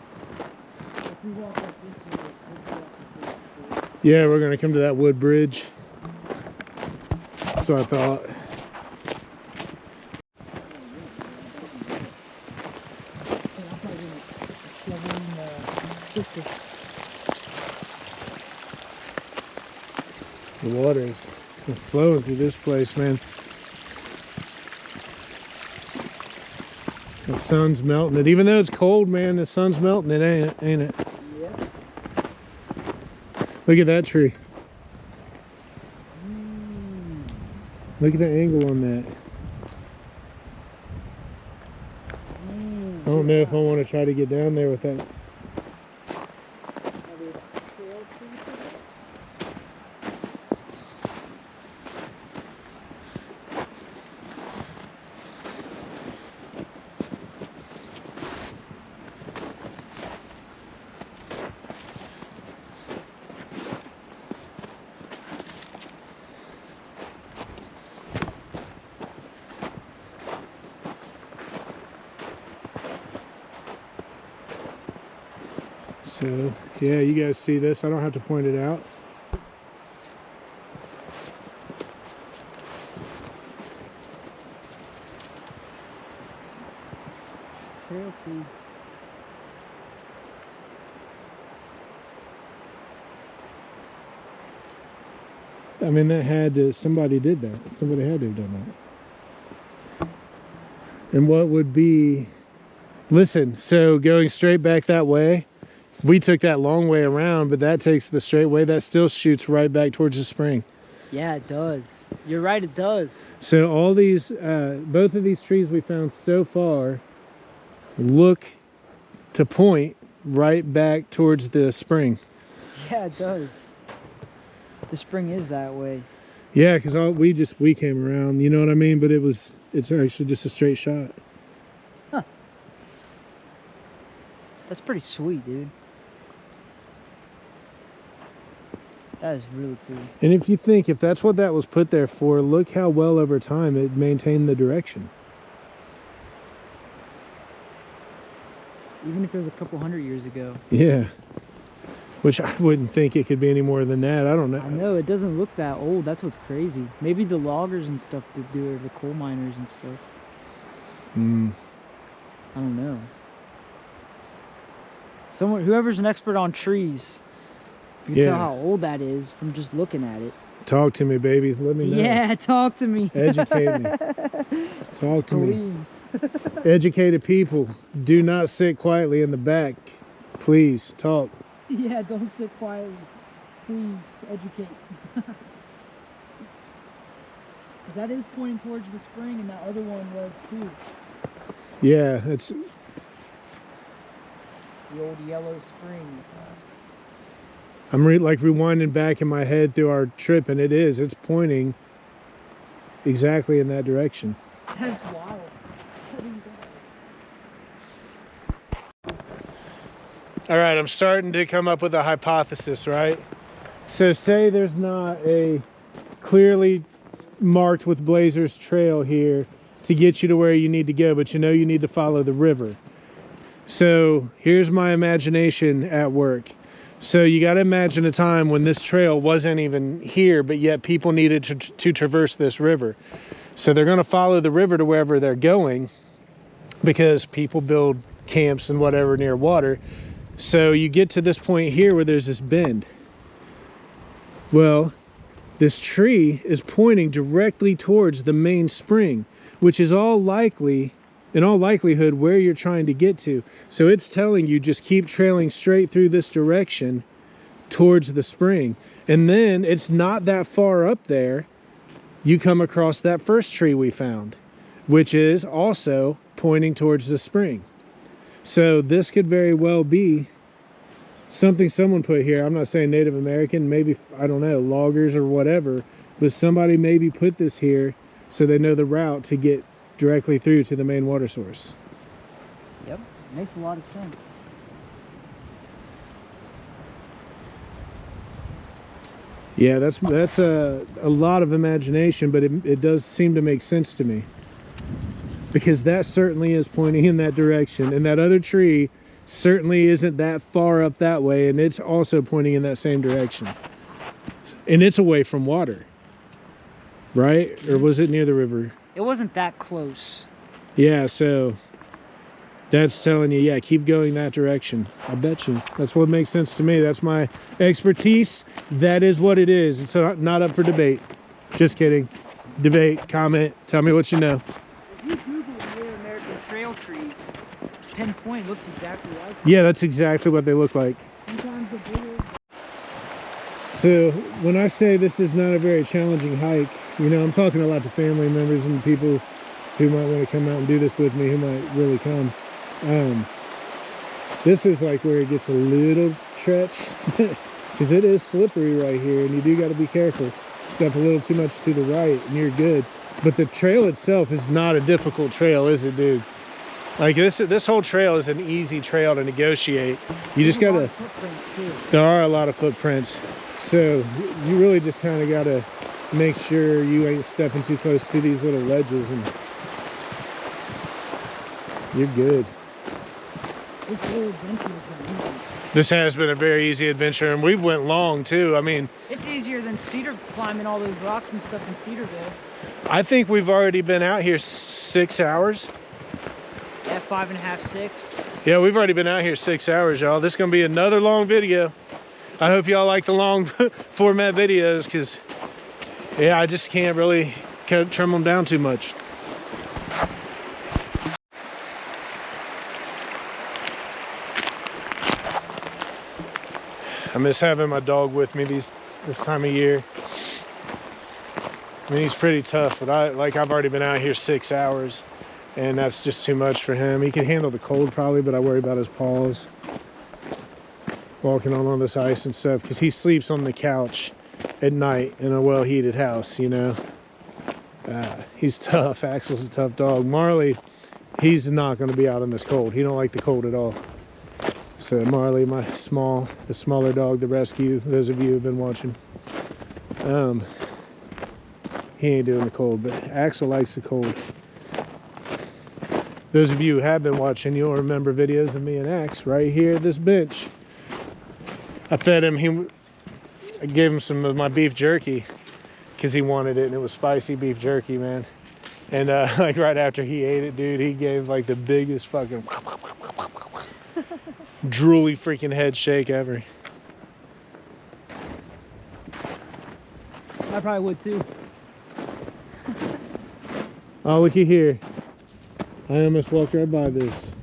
If we walk up this way, we'll go up the bridge. Yeah, we're gonna come to that wood bridge. That's what I thought. The water is flowing through this place, man. The sun's melting it. Even though it's cold, man, the sun's melting it, ain't it? Yeah. Look at that tree. Look at the angle on that. I don't know if I want to try to get down there with that. So yeah, you guys see this. I don't have to point it out. Trail tree. I mean, that had to, somebody did that. Somebody had to have done that. And what would be, listen, so going straight back that way, we took that long way around, but that takes the straight way. That still shoots right back towards the spring. Yeah, it does. You're right, it does. So all these, both of these trees we found so far look to point right back towards the spring. Yeah, it does. The spring is that way. Yeah, because we came around, you know what I mean? But it's actually just a straight shot. Huh. That's pretty sweet, dude. That is really cool. And if you think, if that's what that was put there for, look how well over time it maintained the direction. Even if it was a couple hundred years ago. Yeah. Which I wouldn't think it could be any more than that. I don't know. I know, it doesn't look that old. That's what's crazy. Maybe the loggers and stuff did do it, the coal miners and stuff. I don't know. Whoever's an expert on trees, you can tell how old that is from just looking at it. Talk to me, baby. Let me know. Yeah, talk to me. Educate me. Talk to Please. me. Educated people, do not sit quietly in the back. Please, talk. Yeah, don't sit quietly. Please, educate. That is pointing towards the spring, and that other one was too. Yeah, it's the old yellow spring. I'm rewinding back in my head through our trip, and it's pointing exactly in that direction. That's wild. All right, I'm starting to come up with a hypothesis, right? So say there's not a clearly marked with blazers trail here to get you to where you need to go, but you know you need to follow the river. So here's my imagination at work. So you got to imagine a time when this trail wasn't even here, but yet people needed to traverse this river. So they're going to follow the river to wherever they're going because people build camps and whatever near water. So you get to this point here where there's this bend. Well, this tree is pointing directly towards the main spring, which is in all likelihood where you're trying to get to. So it's telling you just keep trailing straight through this direction towards the spring. And then it's not that far up there, you come across that first tree we found, which is also pointing towards the spring. So this could very well be something someone put here. I'm not saying Native American, maybe, I don't know, loggers or whatever, but somebody maybe put this here so they know the route to get directly through to the main water source. Yep, makes a lot of sense. Yeah, that's a lot of imagination, but it does seem to make sense to me. Because that certainly is pointing in that direction, and that other tree certainly isn't that far up that way, and it's also pointing in that same direction. And it's away from water, right? Or was it near the river? It wasn't that close. Yeah, so that's telling you, yeah, keep going that direction. I bet you. That's what makes sense to me. That's my expertise. That is what it is. It's not up for debate. Just kidding. Debate, comment, tell me what you know. If you Google Native American trail tree, pinpoint looks exactly like it. Yeah, that's exactly what they look like. Sometimes the bigger. So when I say this is not a very challenging hike, you know, I'm talking a lot to family members and people who might want to come out and do this with me, who might really come. This is like where it gets a little treach because it is slippery right here, and you do got to be careful. Step a little too much to the right and you're good. But the trail itself is not a difficult trail, is it, dude? Like this whole trail is an easy trail to negotiate. You just gotta, there are a lot of footprints. So you really just kind of gotta make sure you ain't stepping too close to these little ledges, and you're good. This little adventure has been easy. This has been a very easy adventure, and we've went long too. I mean, It's easier than Cedar climbing all those rocks and stuff in Cedarville. I think we've already been out here 6 hours. At 5.5, 6. Yeah, we've already been out here 6 hours, y'all. This is gonna be another long video. I hope y'all like the long format videos, because yeah, I just can't really trim them down too much. I miss having my dog with me this time of year. I mean, he's pretty tough, but I've already been out here 6 hours, and that's just too much for him. He can handle the cold probably, but I worry about his paws walking on all this ice and stuff, because he sleeps on the couch at night in a well-heated house, you know. He's tough. Axel's a tough dog. Marley, he's not going to be out in this cold. He don't like the cold at all. So Marley, the smaller dog, the rescue, those of you who have been watching, he ain't doing the cold, but Axel likes the cold. Those of you who have been watching, you'll remember videos of me and Axe right here at this bench. I fed him, I gave him some of my beef jerky because he wanted it, and it was spicy beef jerky, man. And like right after he ate it, dude, he gave like the biggest fucking drooly freaking head shake ever. I probably would too. Oh, looky here. I almost walked right by this.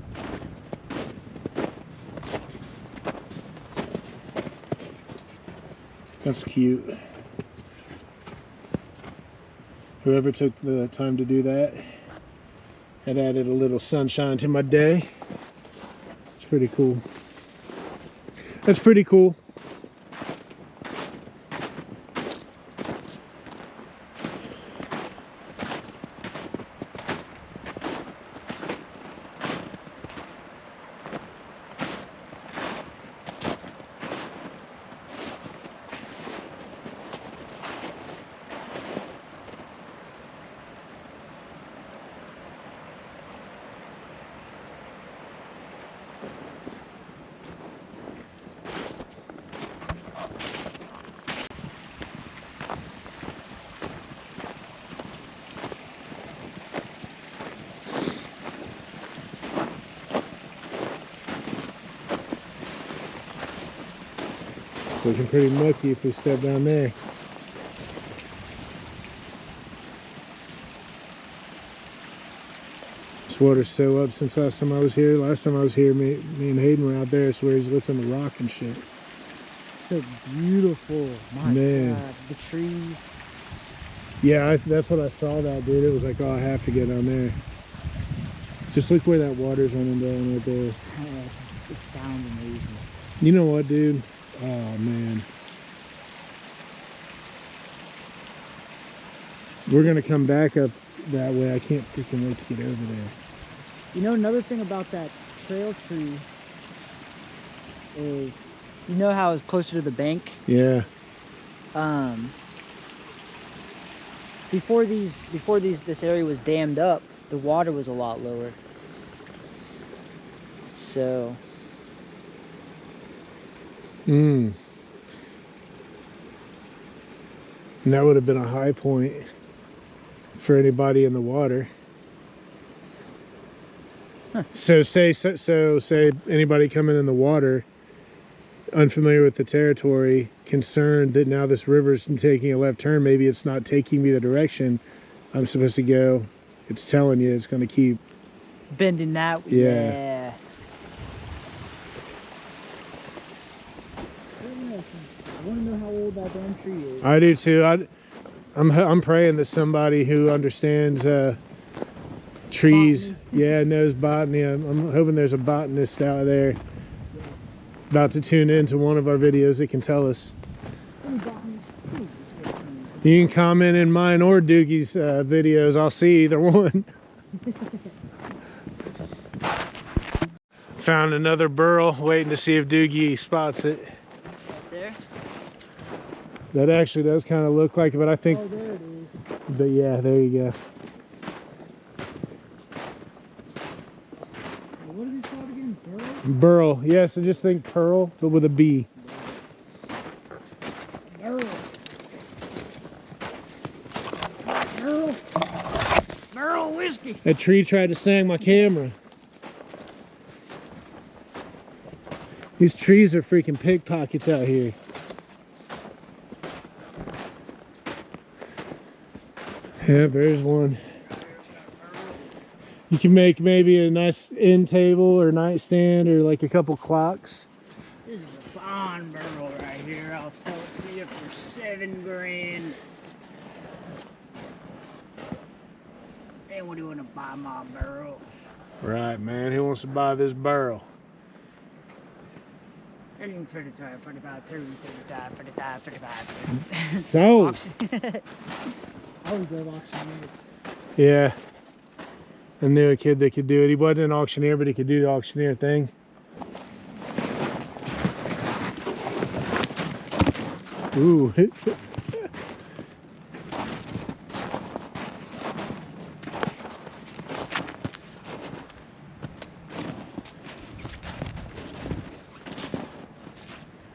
That's cute. Whoever took the time to do that, it added a little sunshine to my day. It's pretty cool. That's pretty cool. It's looking pretty mucky if we step down there. This water's so up since last time I was here. Last time I was here, me and Hayden were out there. It's where he's lifting the rock and shit. So beautiful. My God. The trees. Yeah, that's what I saw that, dude. It was like, oh, I have to get down there. Just look where that water's running down right there. Oh, it sounds amazing. You know what, dude? Oh, man. We're going to come back up that way. I can't freaking wait to get over there. You know, another thing about that trail tree is, you know how it's closer to the bank? Yeah. Before this area was dammed up, the water was a lot lower. So. And that would have been a high point for anybody in the water. Huh. So say anybody coming in the water, unfamiliar with the territory, concerned that now this river's taking a left turn, maybe it's not taking me the direction I'm supposed to go. It's telling you it's going to keep bending that. Yeah. I want to know how old that damn tree is. I do too. I'm praying that somebody who understands trees, botany. Knows botany. I'm hoping there's a botanist out there about to tune into one of our videos that can tell us. You can comment in mine or Doogie's videos. I'll see either one. Found another burl, waiting to see if Doogie spots it. Right there? That actually does kind of look like it, but I think... Oh, there it is. But yeah, there you go. What is it called again? Burl. Yeah, so just think pearl, but with a B. Burl. Burl. Burl whiskey. That tree tried to snag my camera. These trees are freaking pickpockets out here. Yeah, there's one. You can make maybe a nice end table or nightstand or like a couple clocks. This is a fine burl right here. I'll sell it to you for $7 grand. Hey, what do you want to buy my burl? Right, man. Who wants to buy this barrel? 35, 45, 30, 35, 45, 45. So. I always love auctioneers. Yeah. I knew a kid that could do it. He wasn't an auctioneer, but he could do the auctioneer thing. Ooh.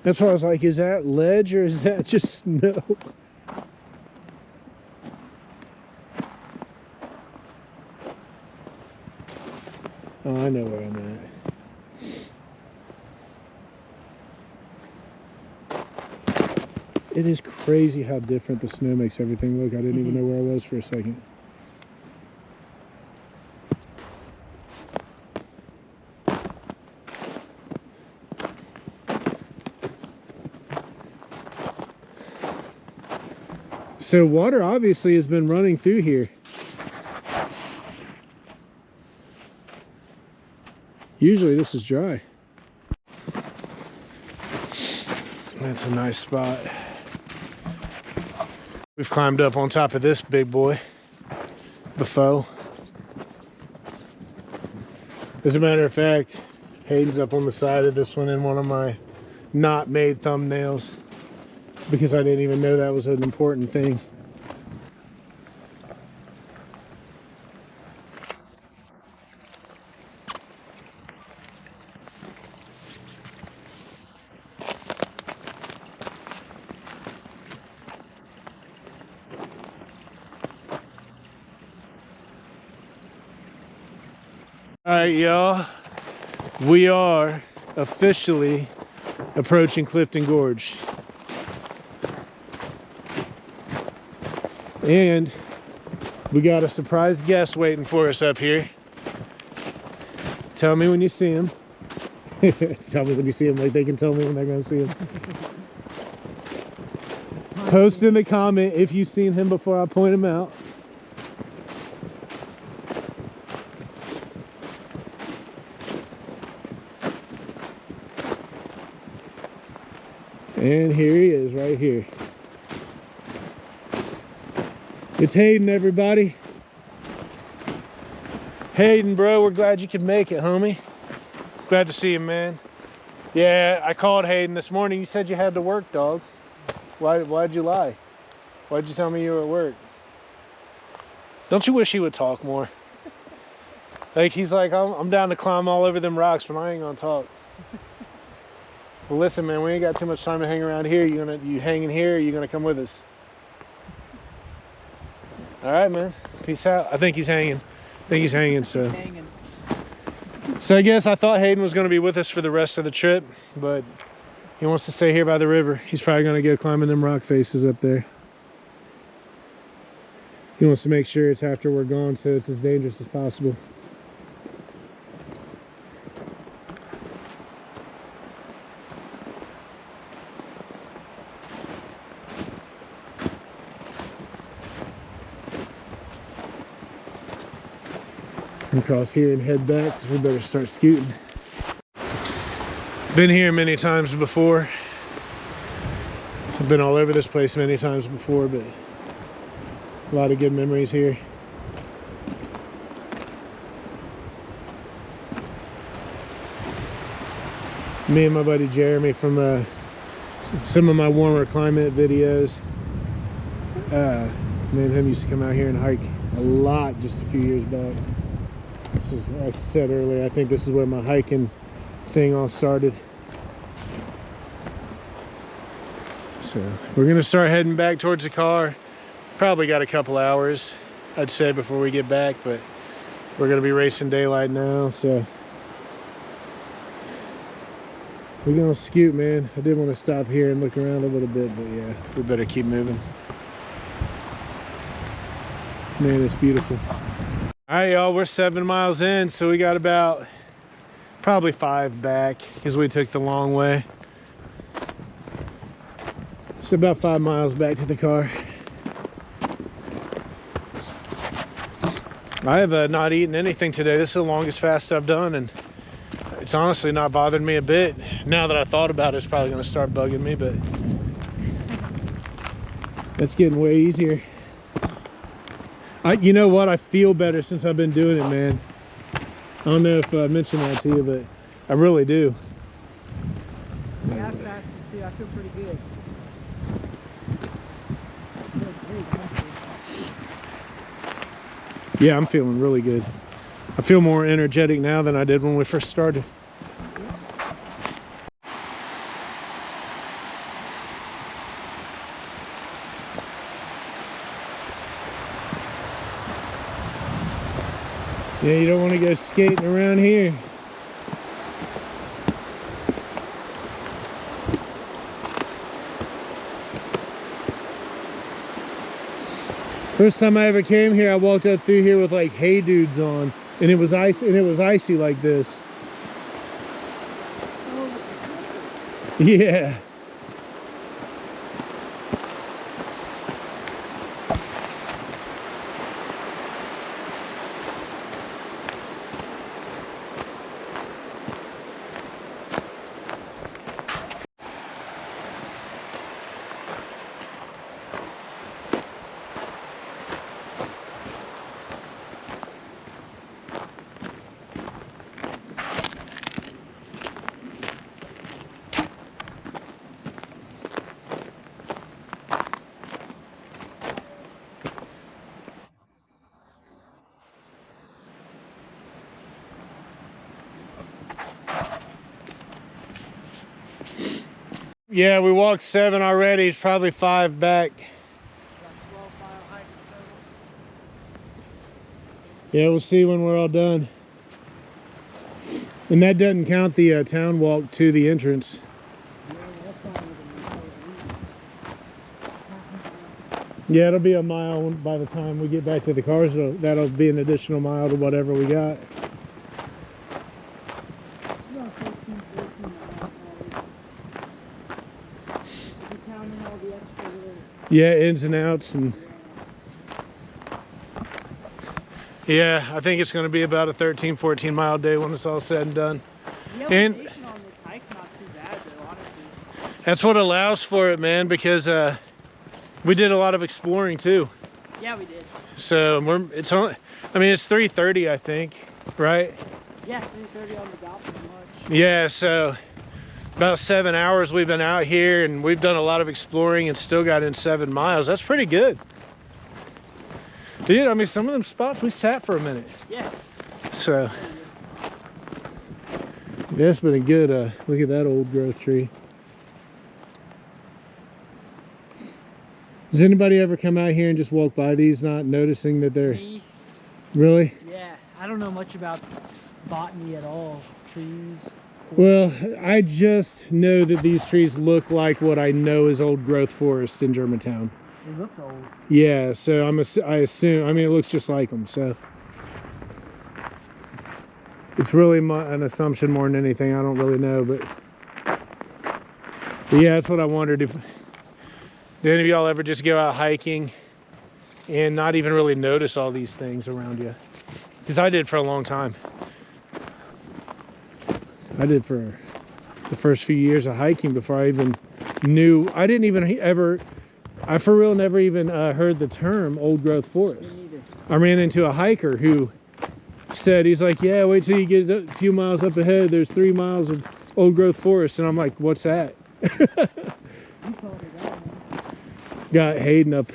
That's why I was like, is that ledge or is that just snow? Oh, I know where I'm at. It is crazy how different the snow makes everything look. I didn't even know where I was for a second. So water obviously has been running through here. Usually this is dry. That's a nice spot. We've climbed up on top of this big boy before. As a matter of fact, Hayden's up on the side of this one in one of my not made thumbnails because I didn't even know that was an important thing. All right, y'all, we are officially approaching Clifton Gorge. And we got a surprise guest waiting for us up here. Tell me when you see him. Tell me when you see him, like they can tell me when they're gonna see him. Post in the comment if you've seen him before I point him out. And here he is, right here. It's Hayden, everybody. Hayden, bro, we're glad you could make it, homie. Glad to see you, man. Yeah, I called Hayden this morning. You said you had to work, dog. Why'd you lie? Why'd you tell me you were at work? Don't you wish he would talk more? Like, he's like, I'm down to climb all over them rocks, but I ain't gonna talk. Well, listen, man, we ain't got too much time to hang around here. You hanging here, or you gonna come with us? All right, man. Peace out. I think he's hanging. So. So I guess I thought Hayden was gonna be with us for the rest of the trip, but he wants to stay here by the river. He's probably gonna go climbing them rock faces up there. He wants to make sure it's after we're gone, so it's as dangerous as possible. Across here and head back because we better start scooting. Been here many times before. I've been all over this place many times before, but a lot of good memories here. Me and my buddy Jeremy from some of my warmer climate videos. Me and him used to come out here and hike a lot just a few years back. This is, I said earlier, I think this is where my hiking thing all started. So we're gonna start heading back towards the car. Probably got a couple hours, I'd say, before we get back, but we're gonna be racing daylight now, so we're gonna scoot, man. I did want to stop here and look around a little bit, but yeah, we better keep moving. Man, it's beautiful. All right, y'all, we're 7 miles in, so we got about probably 5 back because we took the long way. It's about 5 miles back to the car. I have not eaten anything today. This is the longest fast I've done, and it's honestly not bothered me a bit. Now that I thought about it, it's probably going to start bugging me, but it's getting way easier. You know what? I feel better since I've been doing it, man. I don't know if I mentioned that to you, but I really do. Yeah, I fasted too. I feel pretty good. Yeah, I'm feeling really good. I feel more energetic now than I did when we first started. Yeah, you don't want to go skating around here. First time I ever came here, I walked up through here with like Hey Dudes on, and it was ice, and it was icy like this. Yeah. Yeah, we walked 7 already. It's probably 5 back. Yeah, we'll see when we're all done. And that doesn't count the town walk to the entrance. Yeah, it'll be a mile by the time we get back to the cars. So that'll be an additional mile to whatever we got. Yeah, ins and outs, and yeah, I think it's going to be about a 13-14 mile day when it's all said and done. The And elevation on this hike's not too bad though, honestly. that's what allows for it, man, because we did a lot of exploring too. Yeah, we did. So it's only, I mean, it's 3:30, I think, right? Yeah, 3:30 on the dot pretty much. Yeah, so about 7 hours we've been out here, and we've done a lot of exploring and still got in 7 miles. That's pretty good. Dude, I mean, some of them spots we sat for a minute. Yeah. So yeah, it's been a good look at that old growth tree. Does anybody ever come out here and just walk by these not noticing that they're... Me? Really? Yeah, I don't know much about botany at all. Trees. Well, I just know that these trees look like what I know is old growth forest in Germantown. It looks old. Yeah, so I assume, I mean, it looks just like them, so it's really an assumption more than anything. I don't really know, but yeah, that's what I wondered. Did any of y'all ever just go out hiking and not even really notice all these things around you? Because I did for a long time. I did for the first few years of hiking before I even knew. I didn't even ever, I for real never even heard the term old growth forest. I ran into a hiker who said, he's like, yeah, wait till you get a few miles up ahead, there's 3 miles of old growth forest. And I'm like, what's that? Got Hayden up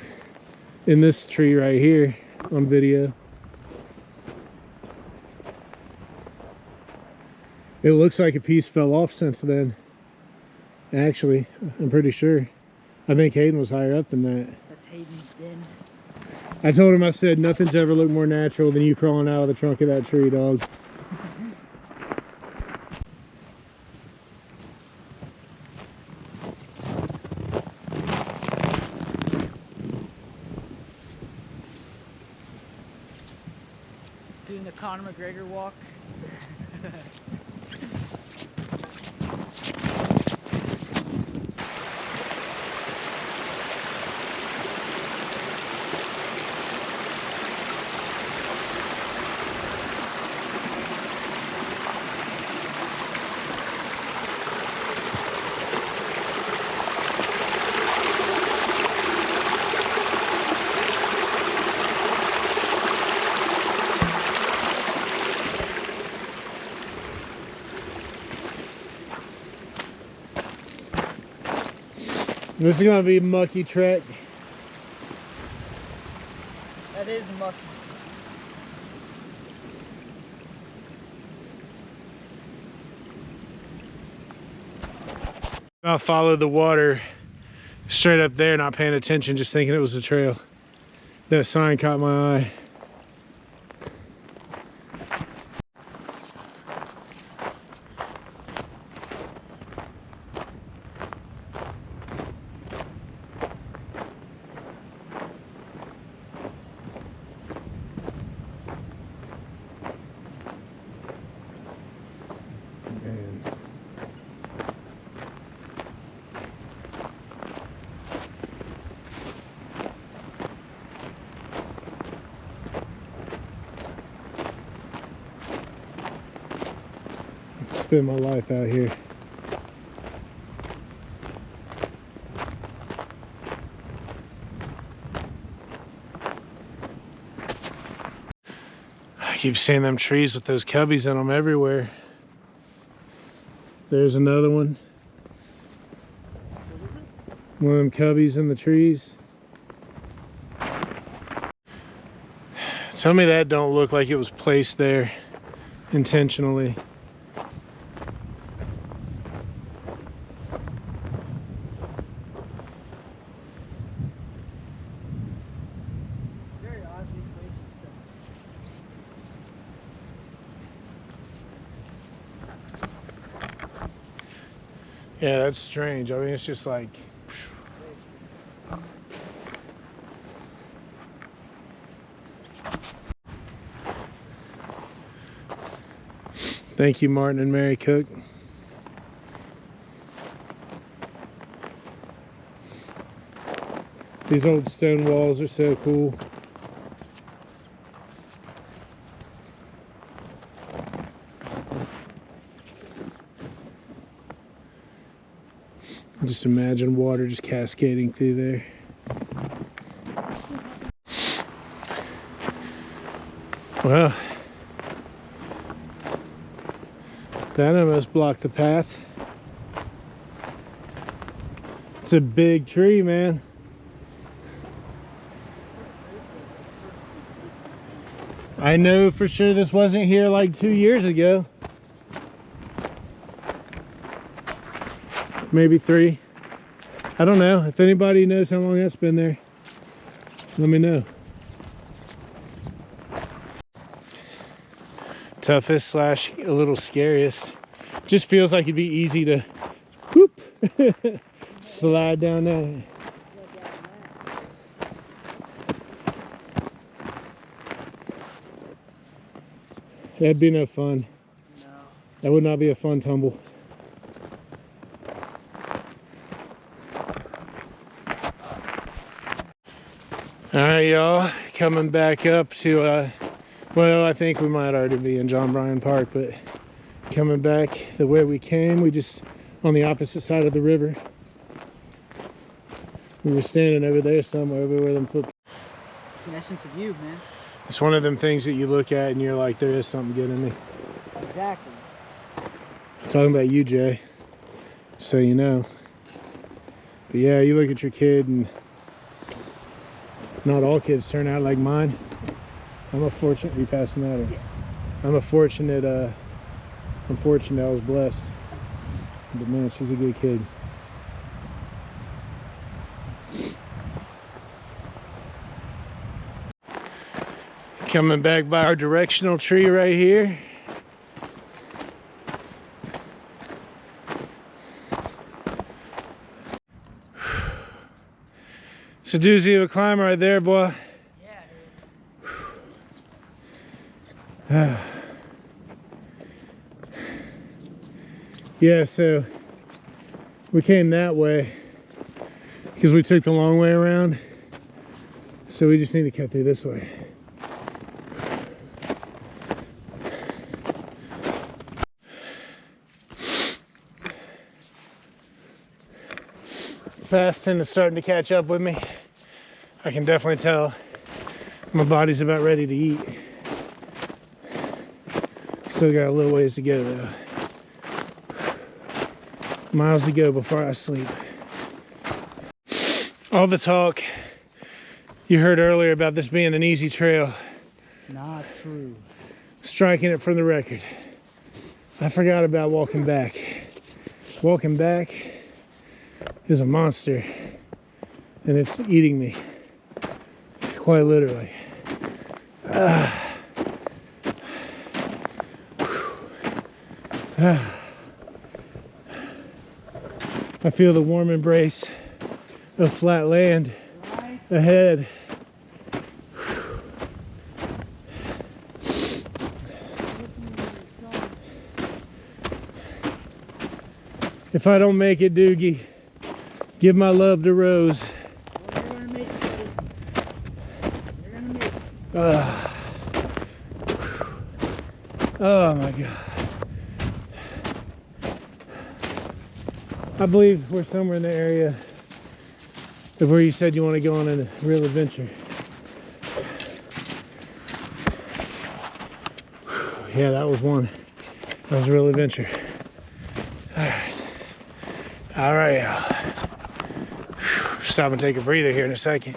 in this tree right here on video. It looks like a piece fell off since then. Actually, I'm pretty sure. I think Hayden was higher up than that. That's Hayden's den. I told him, I said, nothing's ever looked more natural than you crawling out of the trunk of that tree, dog. Doing the Conor McGregor walk. This is gonna be a mucky trek. That is mucky. I'll follow the water straight up there, not paying attention, just thinking it was a trail. That sign caught my eye. Man. I spend my life out here. I keep seeing them trees with those cubbies in them everywhere. There's another one. One of them cubbies in the trees. Tell me that don't look like it was placed there intentionally. Very oddly placed stuff. Yeah, that's strange. I mean, it's just like... Thank you, Martin and Mary Cook. These old stone walls are so cool. Just imagine water just cascading through there. Well, that almost blocked the path. It's a big tree, man. I know for sure this wasn't here like 2 years ago. Maybe 3. I don't know. If anybody knows how long that's been there, let me know. Toughest / a little scariest. Just feels like it'd be easy to whoop slide down that. That'd be no fun. No. That would not be a fun tumble. All right, y'all, coming back up to, well, I think we might already be in John Bryan Park, but coming back the way we came, we just on the opposite side of the river. We were standing over there somewhere, over where them footprints. It's an essence of you, man. It's one of them things that you look at and you're like, there is something good in me. Exactly. Talking about you, Jay, so you know. But yeah, you look at your kid and not all kids turn out like mine. I'm a fortunate, you passing that? Or? Yeah. I'm a fortunate Unfortunately, I was blessed. But man, she's a good kid. Coming back by our directional tree right here. It's a doozy of a climb right there, boy. Yeah, yeah, so we came that way because we took the long way around. So we just need to cut through this way. Fasting is starting to catch up with me. I can definitely tell my body's about ready to eat. Still got a little ways to go though. Miles to go before I sleep. All the talk you heard earlier about this being an easy trail. Not true. Striking it from the record. I forgot about walking back. Walking back is a monster, and it's eating me, quite literally. I feel the warm embrace of flat land ahead. If I don't make it, Doogie, give my love to Rose. Well, you're gonna make it, buddy. You're gonna make it. Oh my God. I believe we're somewhere in the area of where you said you want to go on a real adventure. Yeah, that was one. That was a real adventure. All right. All right. Stop and take a breather here in a second.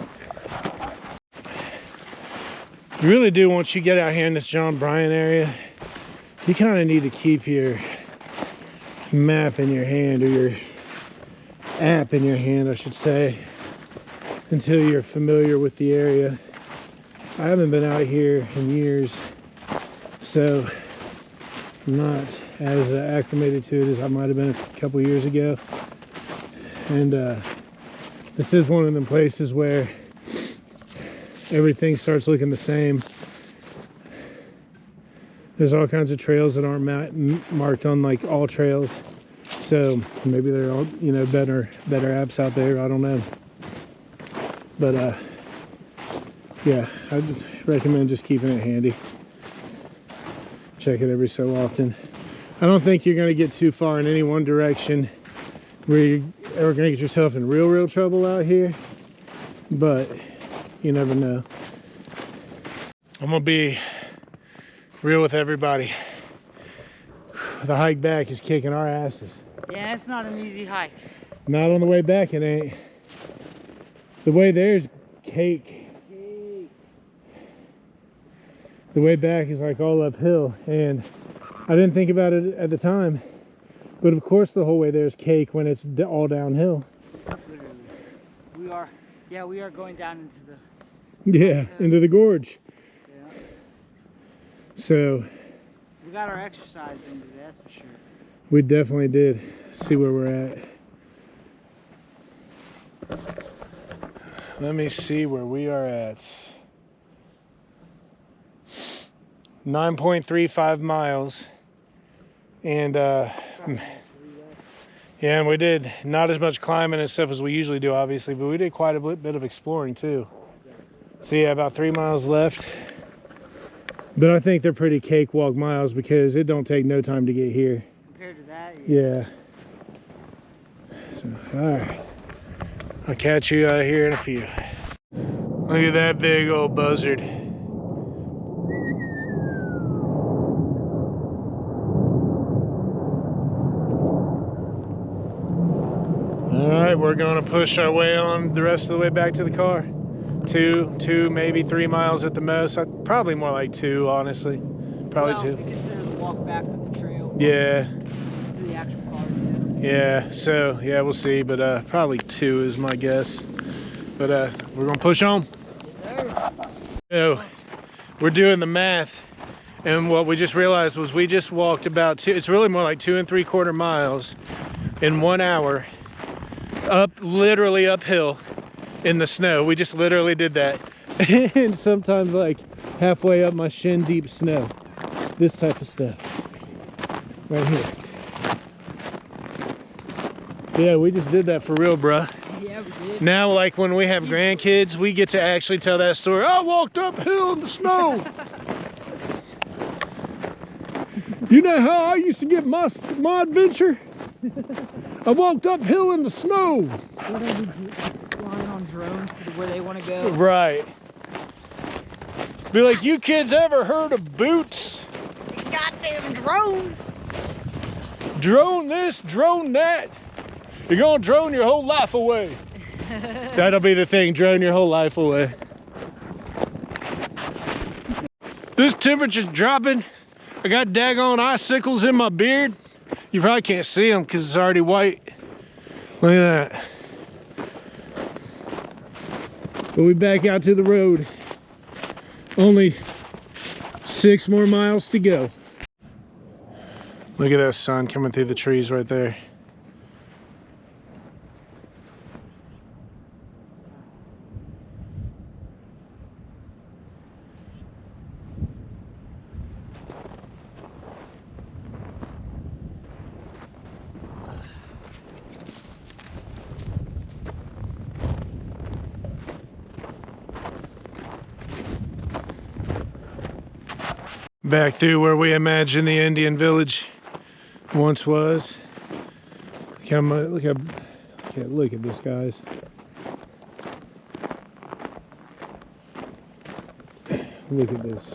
You really do, once you get out here in this John Bryan area, you kind of need to keep your map in your hand, or your app in your hand, I should say, until you're familiar with the area. I haven't been out here in years, so I'm not as acclimated to it as I might have been a couple years ago. And this is one of them places where everything starts looking the same. There's all kinds of trails that aren't marked on like all trails. So maybe there are, you know, better apps out there. I don't know. But yeah, I'd recommend just keeping it handy. Check it every so often. I don't think you're going to get too far in any one direction where you're ever going to get yourself in real trouble out here. But you never know. I'm going to be real with everybody. The hike back is kicking our asses. Yeah, it's not an easy hike. Not on the way back, it ain't. The way there's cake. The way back is like all uphill, and I didn't think about it at the time, but of course the whole way there's cake when it's all downhill. Literally. We are going down into the... into the gorge. Yeah. So we got our exercise in today, that's for sure. we definitely did. See where we're at. Let me see where we are at. 9.35 miles. And yeah, and we did not as much climbing and stuff as we usually do, obviously, but we did quite a bit of exploring too. So yeah, about 3 miles left. But I think they're pretty cakewalk miles because it don't take no time to get here. Compared to that, yeah. So, all right. I'll catch you here in a few. Look at that big old buzzard. All right, we're gonna push our way on the rest of the way back to the car. Two, maybe 3 miles at the most. Probably more like 2, honestly. Probably 2. We consider the walk back with the trail. Yeah. To the actual car. Yeah. So yeah, we'll see. But probably 2 is my guess. But we're gonna push on. So we're doing the math, and what we just realized was we just walked about 2. It's really more like 2 3/4 miles in 1 hour, literally uphill in the snow. We just literally did that. And sometimes like halfway up my shin deep snow. This type of stuff right here. Yeah, we just did that for real, bruh. Yeah, we did. Now, like when we have grandkids, we get to actually tell that story. I walked uphill in the snow. You know how I used to get my adventure? I walked uphill in the snow. We're gonna be flying on drones to where they want to go. Right. Be like, you kids ever heard of boots? Goddamn drone! Drone this, drone that. You're gonna drone your whole life away. That'll be the thing, drone your whole life away. This temperature's dropping. I got daggone icicles in my beard. You probably can't see them because it's already white. Look at that. But we back out to the road. Only 6 more miles to go. Look at that sun coming through the trees right there. Back through where we imagine the Indian village once was. Look at this, guys. Look at this.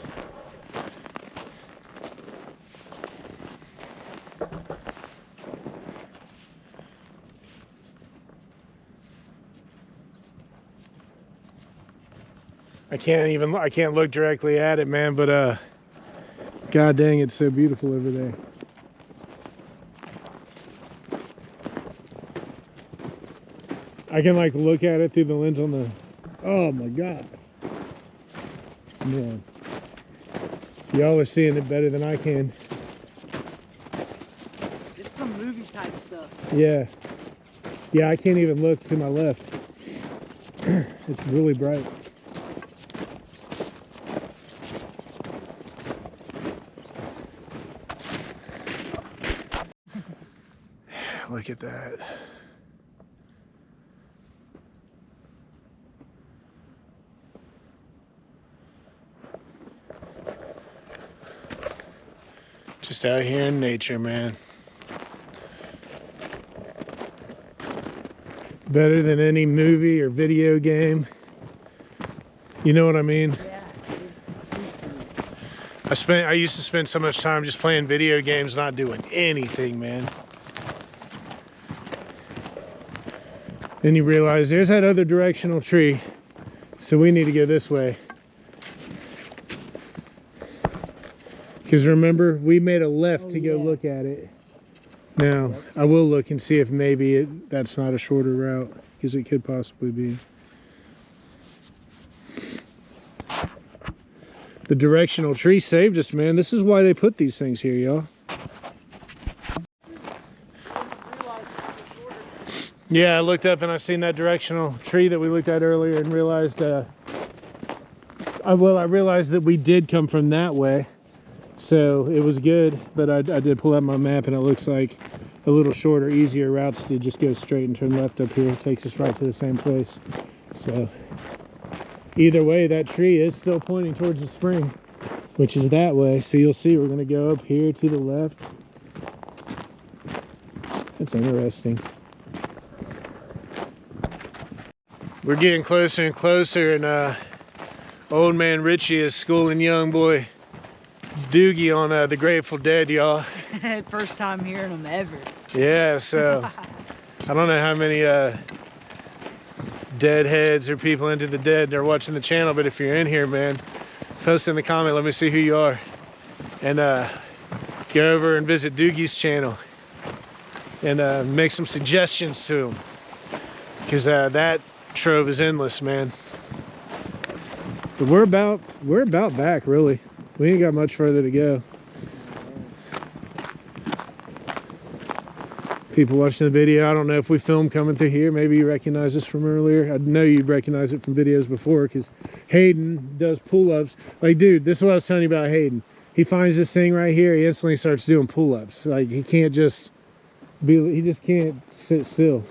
I can't look directly at it, man, but God dang, it's so beautiful over there. I can like look at it through the lens on the, oh my God. Man. Y'all are seeing it better than I can. It's some movie type stuff. Yeah. Yeah, I can't even look to my left. It's really bright. Look at that. Just out here in nature, man. Better than any movie or video game. You know what I mean? Yeah. I used to spend so much time just playing video games, not doing anything, man. Then you realize there's that other directional tree, so we need to go this way. Because remember, we made a left to go look at it. Now, I will look and see if maybe that's not a shorter route, because it could possibly be. The directional tree saved us, man. This is why they put these things here, y'all. Yeah, I looked up and I seen that directional tree that we looked at earlier and realized, I realized that we did come from that way. So it was good, but I did pull out my map and it looks like a little shorter, easier routes to just go straight and turn left up here. It takes us right to the same place. So either way, that tree is still pointing towards the spring, which is that way. So you'll see we're gonna go up here to the left. That's interesting. We're getting closer and closer, and old man Richie is schooling young boy Doogie on the Grateful Dead, y'all. First time hearing them ever. Yeah, so I don't know how many deadheads or people into the dead are watching the channel, but if you're in here, man, post in the comment, let me see who you are. And go over and visit Doogie's channel and make some suggestions to him, because that trove is endless, man. But we're about back, really. We ain't got much further to go. People watching the video, I don't know if we filmed coming through here. Maybe you recognize this from earlier. I know you'd recognize it from videos before, because Hayden does pull-ups. Like, dude, this is what I was telling you about Hayden. He finds this thing right here, he instantly starts doing pull-ups. Like, he can't just he just can't sit still.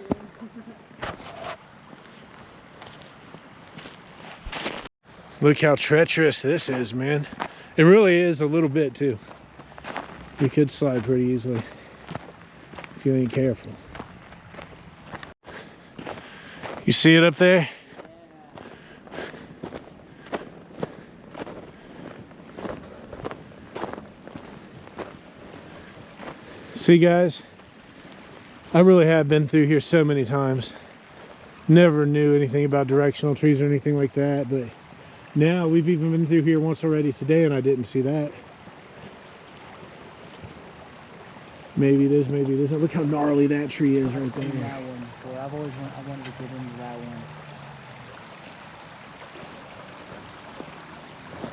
Look how treacherous this is, man. It really is a little bit too. You could slide pretty easily if you ain't careful. You see it up there? See, guys, I really have been through here so many times. Never knew anything about directional trees or anything like that, but now we've even been through here once already today and I didn't see that. Maybe it is, maybe it isn't. Look how gnarly that tree is right there. That one before. I wanted to get into that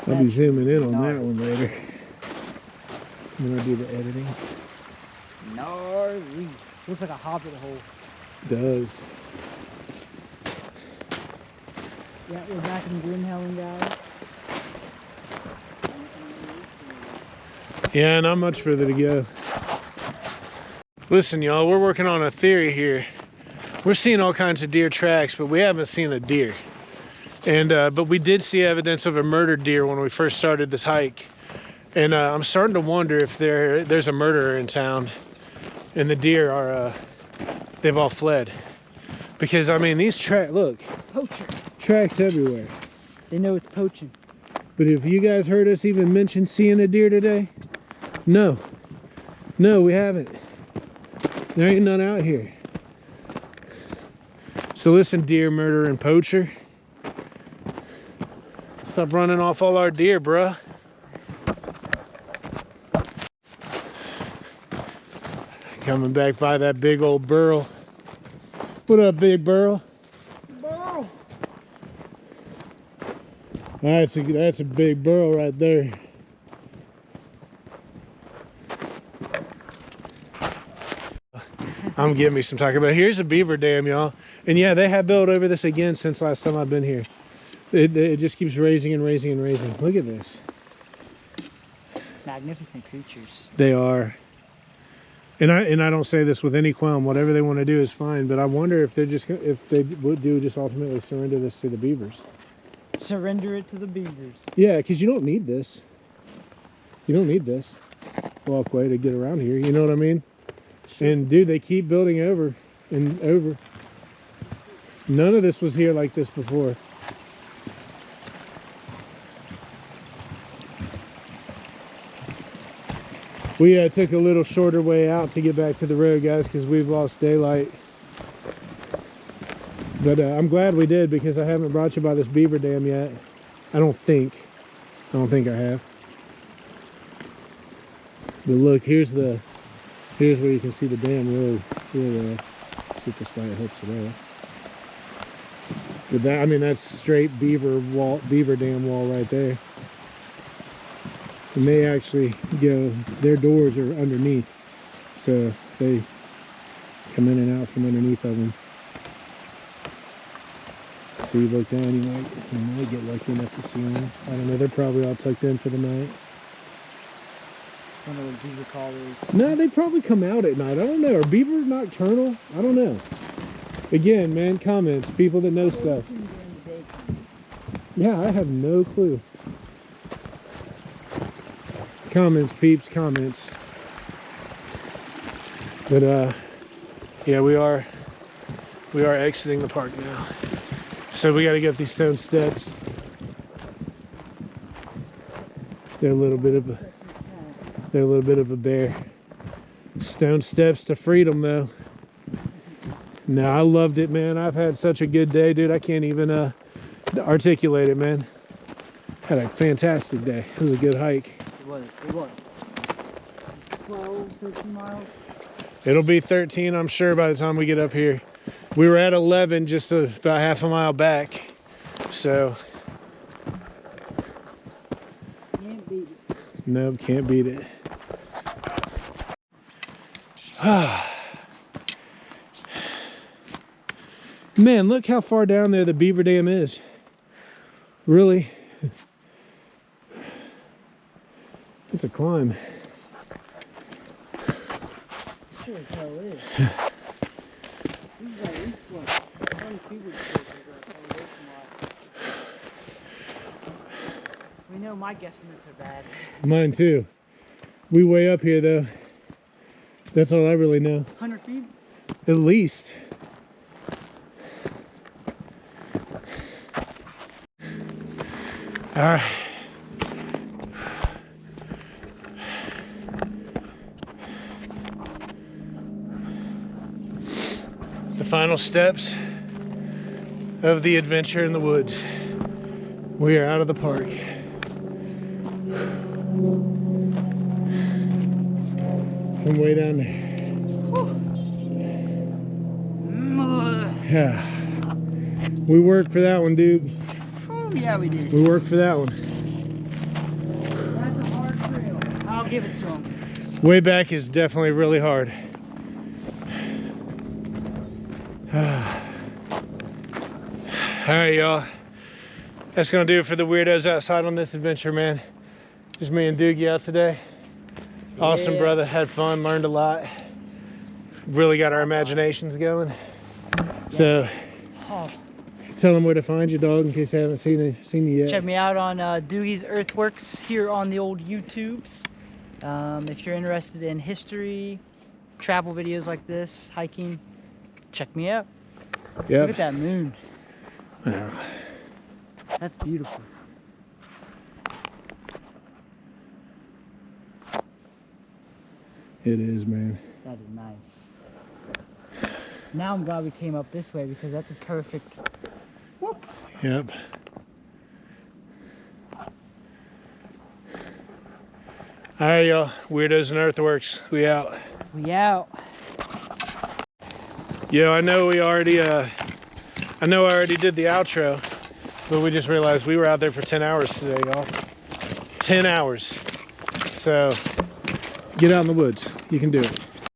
one. I'll be zooming in on that one later when I do the editing. Gnarly. Looks like a hobbit hole. Does. Yeah, we're back in Greenhellen, guys. Yeah, not much further to go. Listen, y'all, we're working on a theory here. We're seeing all kinds of deer tracks, but we haven't seen a deer. And but we did see evidence of a murdered deer when we first started this hike. And I'm starting to wonder if there's a murderer in town, and the deer are they've all fled. Because I mean, these look, Poacher. Tracks everywhere. They know it's poaching. But if you guys heard us even mention seeing a deer today, no, we haven't. There ain't none out here. So listen, deer murderer and poacher, stop running off all our deer, bruh. Coming back by that big old burl. What up, big burl? Burl. That's a big burl right there. I'm getting me some Taco Bell. Here's a beaver dam, y'all. And yeah, they have built over this again since last time I've been here. It just keeps raising and raising and raising. Look at this. Magnificent creatures. They are. And I don't say this with any qualm. Whatever they want to do is fine. But I wonder if they would just ultimately surrender this to the beavers. Surrender it to the beavers. Yeah, because you don't need this. You don't need this walkway to get around here. You know what I mean? Sure. And dude, they keep building over and over. None of this was here like this before. We took a little shorter way out to get back to the road, guys, because we've lost daylight. But I'm glad we did, because I haven't brought you by this beaver dam yet. I don't think I have. But look, here's where you can see the dam real well. See if this light helps it out. But that, I mean, that's straight beaver dam wall right there. And they actually go, their doors are underneath, so they come in and out from underneath of them. So you look down, you might get lucky enough to see them. I don't know, they're probably all tucked in for the night. I don't know what beaver call is. No, they probably come out at night. I don't know. Are beavers nocturnal? I don't know. Again, man, comments, people that know stuff. Yeah, I have no clue. Comments, peeps, comments. But yeah, we are exiting the park now. So we got to get up these stone steps. They're a little bit of a bear. Stone steps to freedom, though. No, I loved it, man. I've had such a good day, dude. I can't even articulate it, man. Had a fantastic day. It was a good hike. It was. 12, 13 miles. It'll be 13, I'm sure, by the time we get up here. We were at 11 just about half a mile back. So, Can't beat it. nope, can't beat it. Man, look how far down there the beaver dam is. Really? It's a climb. Sure as hell is. This is at least what, 20 feet of elevation loss. We know my guesstimates are bad. Mine too. We way up here though. That's all I really know. 100 feet? At least. All right. The final steps of the adventure in the woods. We are out of the park. From way down there. Yeah. We worked for that one, dude. Yeah, we did. We worked for that one. That's a hard trail. I'll give it to him. Way back is definitely really hard. All right, y'all. That's gonna do it for the weirdos outside on this adventure, man. Just me and Doogie out today. Awesome, Yeah. brother. Had fun, learned a lot. Really got our imaginations going. So, Oh. tell them where to find you, dog, in case they haven't seen you yet. Check me out on Doogie's Earthworks here on the old YouTubes. If you're interested in history, travel videos like this, hiking, check me out. Yep. Look at that moon. Wow. That's beautiful. It is, man. That is nice. Now I'm glad we came up this way because that's a perfect. Whoop. Yep. All right, y'all. Weirdos and Earthworks. We out. We out. Yo, I know I already did the outro, but we just realized we were out there for 10 hours today, y'all. 10 hours. So, get out in the woods. You can do it.